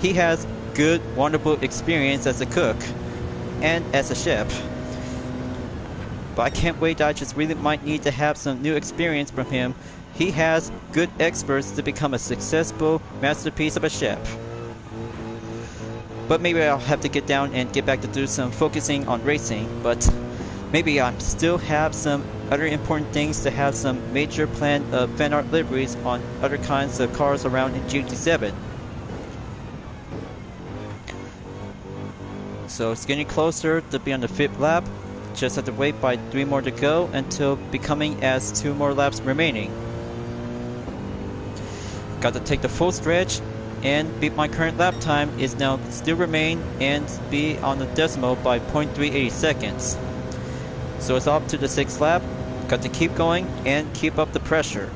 He has good, wonderful experience as a cook, and as a chef. But I can't wait, I just really might need to have some new experience from him. He has good experts to become a successful masterpiece of a chef. But maybe I'll have to get down and get back to do some focusing on racing, but maybe I still have some other important things to have some major plan of fan art liveries on other kinds of cars around in GT7. So it's getting closer to be on the 5th lap. Just have to wait by 3 more to go until becoming as 2 more laps remaining. Got to take the full stretch and beat my current lap time is now still remain and be on the decimal by 0.380 seconds. So it's up to the 6th lap. Got to keep going and keep up the pressure.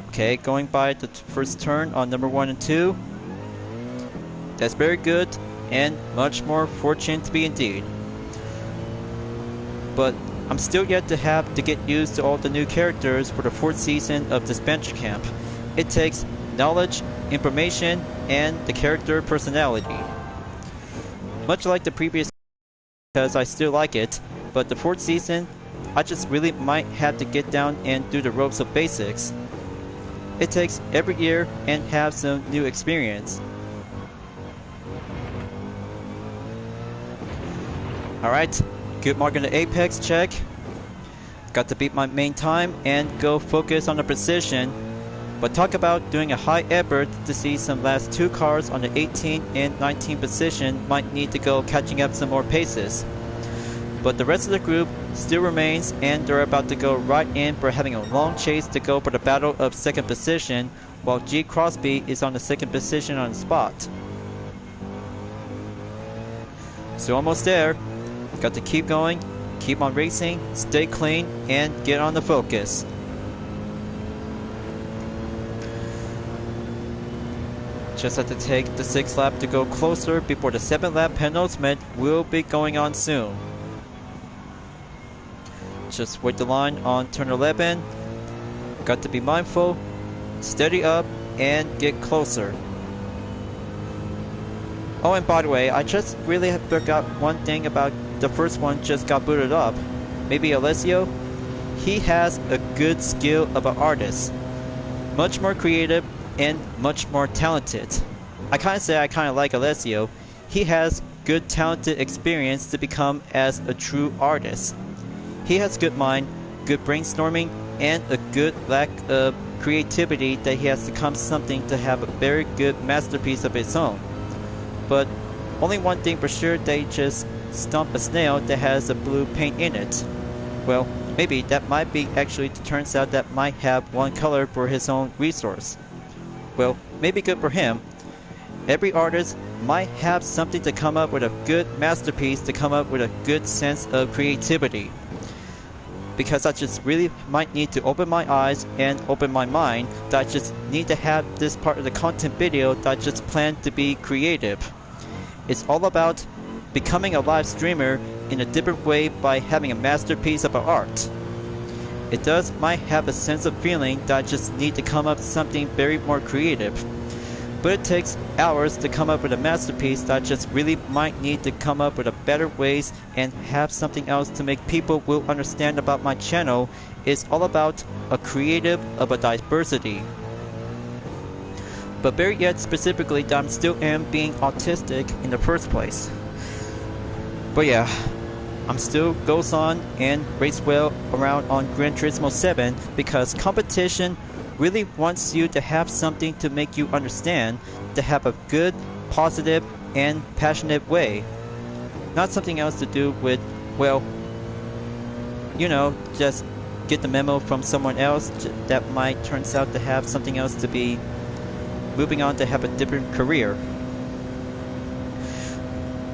Okay, going by the first turn on number 1 and 2. That's very good and much more fortunate to be indeed. But I'm still yet to have to get used to all the new characters for the 4th season of Dispenser Camp. It takes knowledge, information, and the character personality. Much like the previous, because I still like it, but the 4th season, I just really might have to get down and do the ropes of basics. it takes every year and have some new experience. Alright, good mark on the apex check. Got to beat my main time and go focus on the precision. But talk about doing a high effort to see some last two cars on the 18 and 19 position might need to go catching up some more paces. But the rest of the group still remains and they're about to go right in for having a long chase to go for the battle of second position, while G Crosby is on the second position on the spot. So almost there. Got to keep going, keep on racing, stay clean, and get on the focus. Just have to take the 6th lap to go closer before the 7th lap penultimate will be going on soon. Just wait the line on turn 11. Got to be mindful, steady up, and get closer. Oh, and by the way, I just really forgot one thing about the first one just got booted up. Maybe Alessio? He has a good skill of an artist. Much more creative and much more talented. I kinda like Alessio. He has good talented experience to become as a true artist. He has good mind, good brainstorming, and a good lack of creativity that he has to come something to have a very good masterpiece of his own. But only one thing for sure, they just stomp a snail that has a blue paint in it. Well, maybe that might be actually, it turns out that might have one color for his own resource. Well, maybe good for him. Every artist might have something to come up with a good masterpiece, to come up with a good sense of creativity. Because I just really might need to open my eyes and open my mind, that I just need to have this part of the content video that I just plan to be creative. It's all about becoming a live streamer in a different way by having a masterpiece of art. It might have a sense of feeling that I just need to come up with something very more creative. But it takes hours to come up with a masterpiece that I just really might need to come up with a better ways and have something else to make people will understand about my channel. It's all about a creative of a diversity. But very yet specifically that I'm still am being autistic in the first place. But yeah, I'm still goes on and race well around on Gran Turismo 7 because competition really wants you to have something to make you understand, to have a good, positive, and passionate way. Not something else to do with, well, you know, just get the memo from someone else that might turns out to have something else to be moving on to have a different career.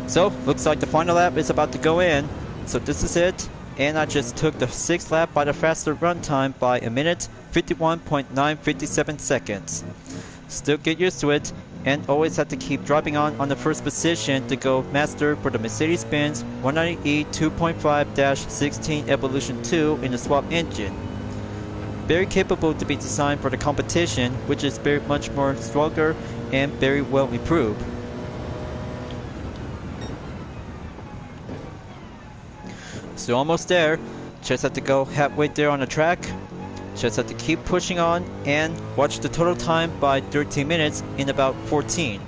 So, looks like the final lap is about to go in. So this is it. And I just took the 6th lap by the faster run time by a minute, 51.957 seconds. Still get used to it, and always have to keep dropping on the first position to go master for the Mercedes-Benz 190E 2.5-16 Evolution 2 in the swap engine. Very capable to be designed for the competition, which is very much more stronger and very well improved. So almost there, just have to go halfway there on the track, just have to keep pushing on and watch the total time by 13 minutes in about 14.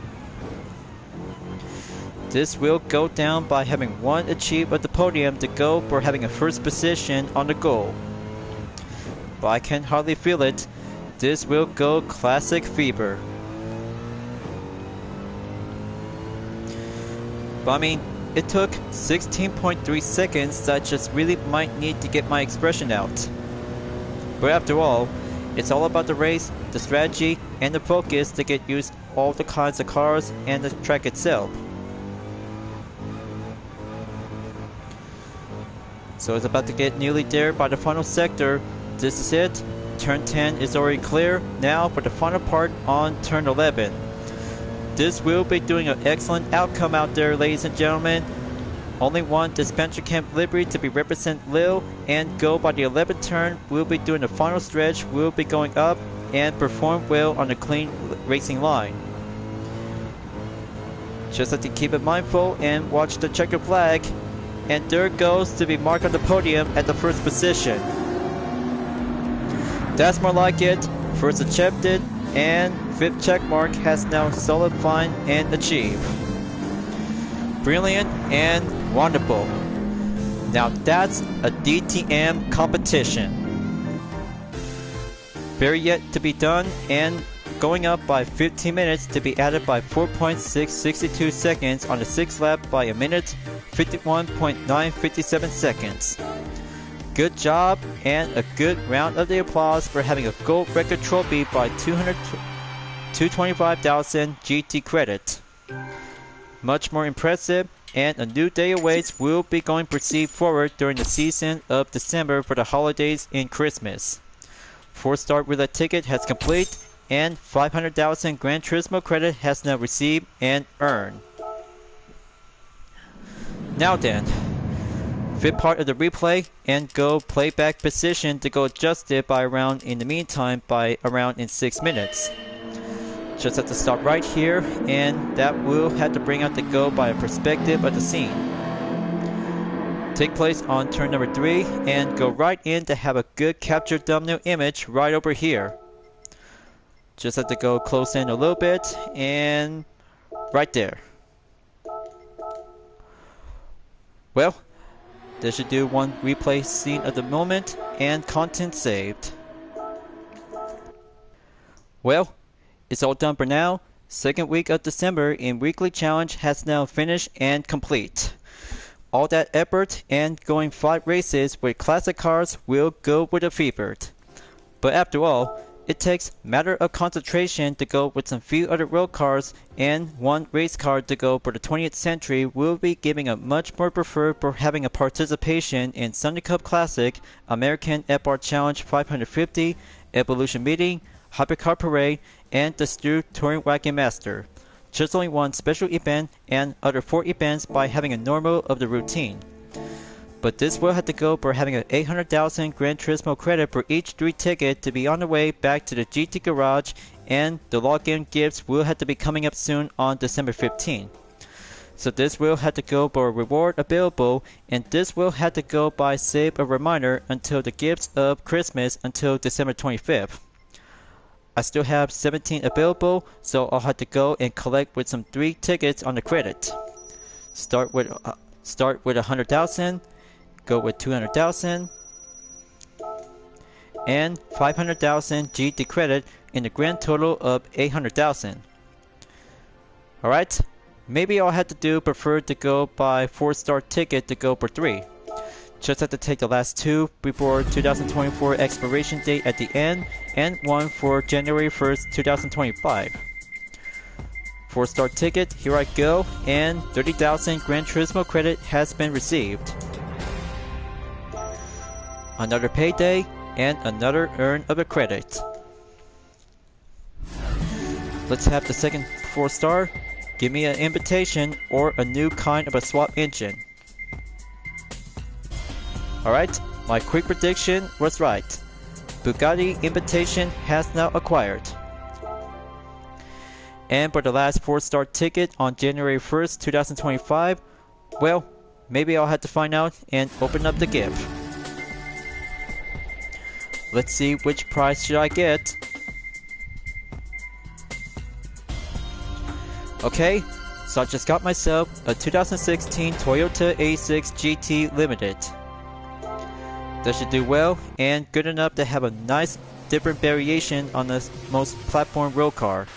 This will go down by having one achieve at the podium to go for having a first position on the goal. But I can hardly feel it, this will go classic fever. But I mean, it took 16.3 seconds that I just really might need to get my expression out. But after all, it's all about the race, the strategy, and the focus to get used all the kinds of cars and the track itself. So it's about to get nearly there by the final sector. This is it. Turn 10 is already clear. Now for the final part on turn 11. This will be doing an excellent outcome out there, ladies and gentlemen. Only one dispenser camp livery to be represent Lil, and go by the 11th turn. We'll be doing the final stretch. We'll be going up and perform well on the clean racing line. Just have to keep it mindful and watch the checker flag. And there it goes to be marked on the podium at the first position. That's more like it. First attempted, and 5th checkmark has now solidified and achieved. Brilliant and wonderful. Now that's a DTM competition. Very yet to be done, and going up by 15 minutes to be added by 4.662 seconds on the 6th lap by a minute 51.957 seconds. Good job, and a good round of the applause for having a gold record trophy by 225,000 GT credit. Much more impressive, and a new day awaits. Will be going to proceed forward during the season of December for the holidays and Christmas. 4-star roulette ticket has complete, and 500,000 Gran Turismo credit has now received and earned. Now then, 5th part of the replay, and go playback position to go adjusted by around in the meantime by around in 6 minutes. Just have to stop right here, and that will have to bring out the go by a perspective of the scene. Take place on turn number 3, and go right in to have a good capture thumbnail image right over here. Just have to go close in a little bit, and right there. Well, this should do one replay scene of the moment, and content saved. Well, it's all done for now. 2nd week of December in weekly challenge has now finished and complete. All that effort and going 5 races with classic cars will go with a favored. But after all, it takes matter of concentration to go with some few other road cars, and one race car to go for the 20th century will be giving a much more preferred for having a participation in Sunday Cup Classic, American FR Challenge 550, Evolution Meeting, Hypercar Parade, and the Stu Touring Wagon Master. Just only one special event and other 4 events by having a normal of the routine. But this will have to go for having an 800,000 Gran Turismo credit for each 3 ticket to be on the way back to the GT Garage, and the login gifts will have to be coming up soon on December 15. So this will have to go for a reward available, and this will have to go by save a reminder until the gifts of Christmas until December 25th. I still have 17 available, so I'll have to go and collect with some 3 tickets on the credit. Start with 100,000, go with 200,000, and 500,000 GT credit in the grand total of 800,000. Alright, maybe I'll have to prefer to go by 4-star ticket to go for 3. Just have to take the last 2 before 2024 expiration date at the end, and 1 for January 1st, 2025. 4-star ticket, here I go, and 30,000 Gran Turismo credit has been received. Another payday, and another earn of a credit. Let's have the second 4-star. Give me an invitation or a new kind of a swap engine. Alright, my quick prediction was right. Bugatti invitation has now acquired. And for the last 4-star ticket on January 1st, 2025, well, maybe I'll have to find out and open up the gift. Let's see which prize should I get. Okay, so I just got myself a 2016 Toyota A6 GT Limited. That should do well, and good enough to have a nice different variation on the most platform road car.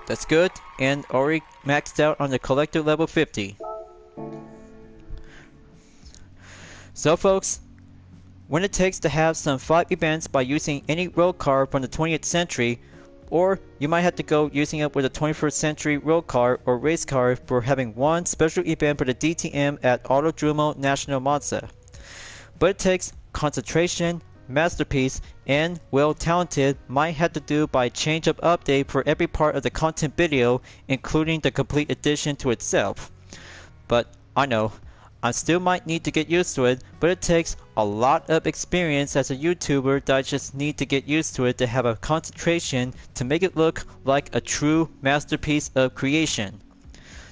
That's good, and already maxed out on the collector level 50. So folks, when it takes to have some 5 events by using any road car from the 20th century, or you might have to go using it with a 21st century road car or race car for having one special event for the DTM at Autodromo National Monza. But it takes concentration, masterpiece, and well-talented might have to do by change up update for every part of the content video, including the complete edition to itself. But I know, I still might need to get used to it, but it takes a lot of experience as a YouTuber that I just need to get used to it to have a concentration to make it look like a true masterpiece of creation.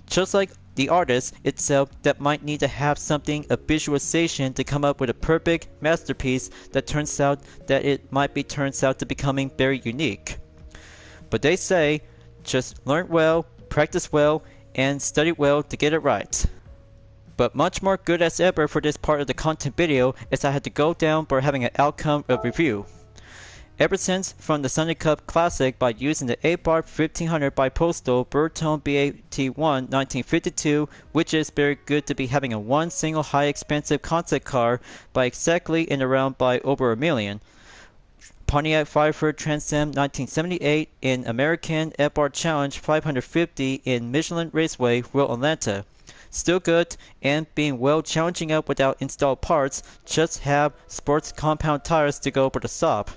Just like the artist itself that might need to have something of visualization to come up with a perfect masterpiece that turns out to becoming very unique. But they say, just learn well, practice well, and study well to get it right. But much more good as ever for this part of the content video is I had to go down for having an outcome of review. Ever since from the Sunday Cup Classic by using the 8-bar 1500 by Postal Bertone BAT1 1952, which is very good to be having a one single high expensive concept car by exactly in around by over $1 million. Pontiac Firebird Trans Am 1978 in American F-Bar Challenge 550 in Michelin Raceway, Royal Atlanta. Still good and being well challenging up without installed parts, just have sports compound tires to go over the top.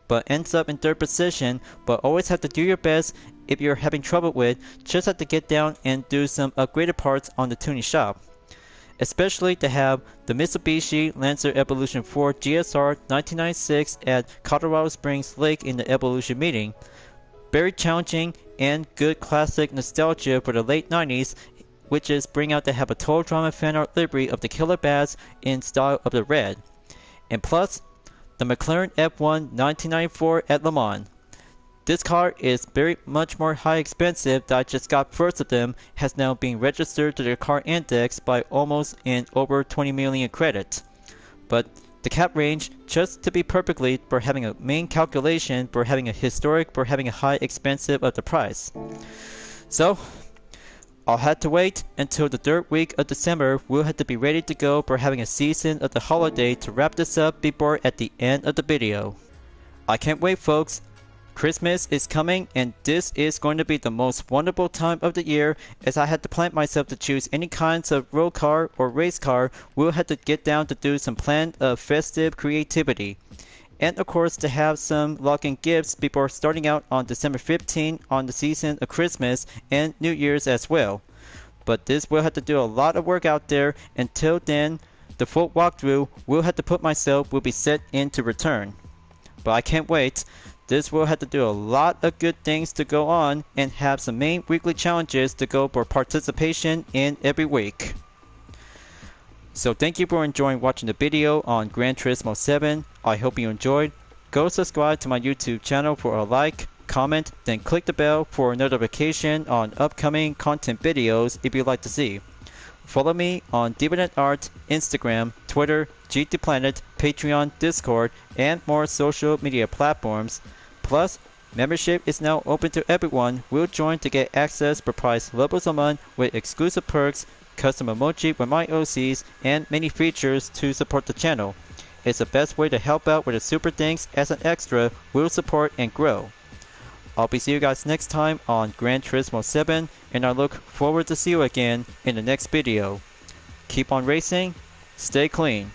But ends up in third position, but always have to do your best if you're having trouble with, just have to get down and do some upgraded parts on the tuning shop. Especially to have the Mitsubishi Lancer Evolution 4 GSR 1996 at Colorado Springs Lake in the Evolution meeting. Very challenging and good classic nostalgia for the late 90s, which is bring out to have a Total Drama fan art livery of the Killer Bass in style of the red. And plus, the McLaren F1 1994 at Le Mans. This car is very much more high expensive that I just got first of them, has now been registered to the car index by almost in over 20 million credit. But the cap range, just to be perfectly for having a main calculation for having a historic for having a high expensive of the price. So I'll have to wait until the third week of December. We'll have to be ready to go for having a season of the holiday to wrap this up before at the end of the video. I can't wait, folks. Christmas is coming and this is going to be the most wonderful time of the year. As I had to plan myself to choose any kinds of road car or race car, we'll have to get down to do some plan of festive creativity. And of course to have some lock-in gifts before starting out on December 15 on the season of Christmas and New Year's as well. But this will have to do a lot of work out there. Until then, the full walkthrough will have to put myself will be set in to return. But I can't wait. This will have to do a lot of good things to go on and have some main weekly challenges to go for participation in every week. So thank you for enjoying watching the video on Gran Turismo 7. I hope you enjoyed. Go subscribe to my YouTube channel for a like, comment, then click the bell for a notification on upcoming content videos if you'd like to see. Follow me on Dividend Art, Instagram, Twitter, GT Planet, Patreon, Discord, and more social media platforms. Plus, membership is now open to everyone. Will join to get access for price levels a month with exclusive perks, custom emoji with my OCs, and many features to support the channel. It's the best way to help out with the super things as an extra will support and grow. I'll be seeing you guys next time on Gran Turismo 7, and I look forward to see you again in the next video. Keep on racing, stay clean.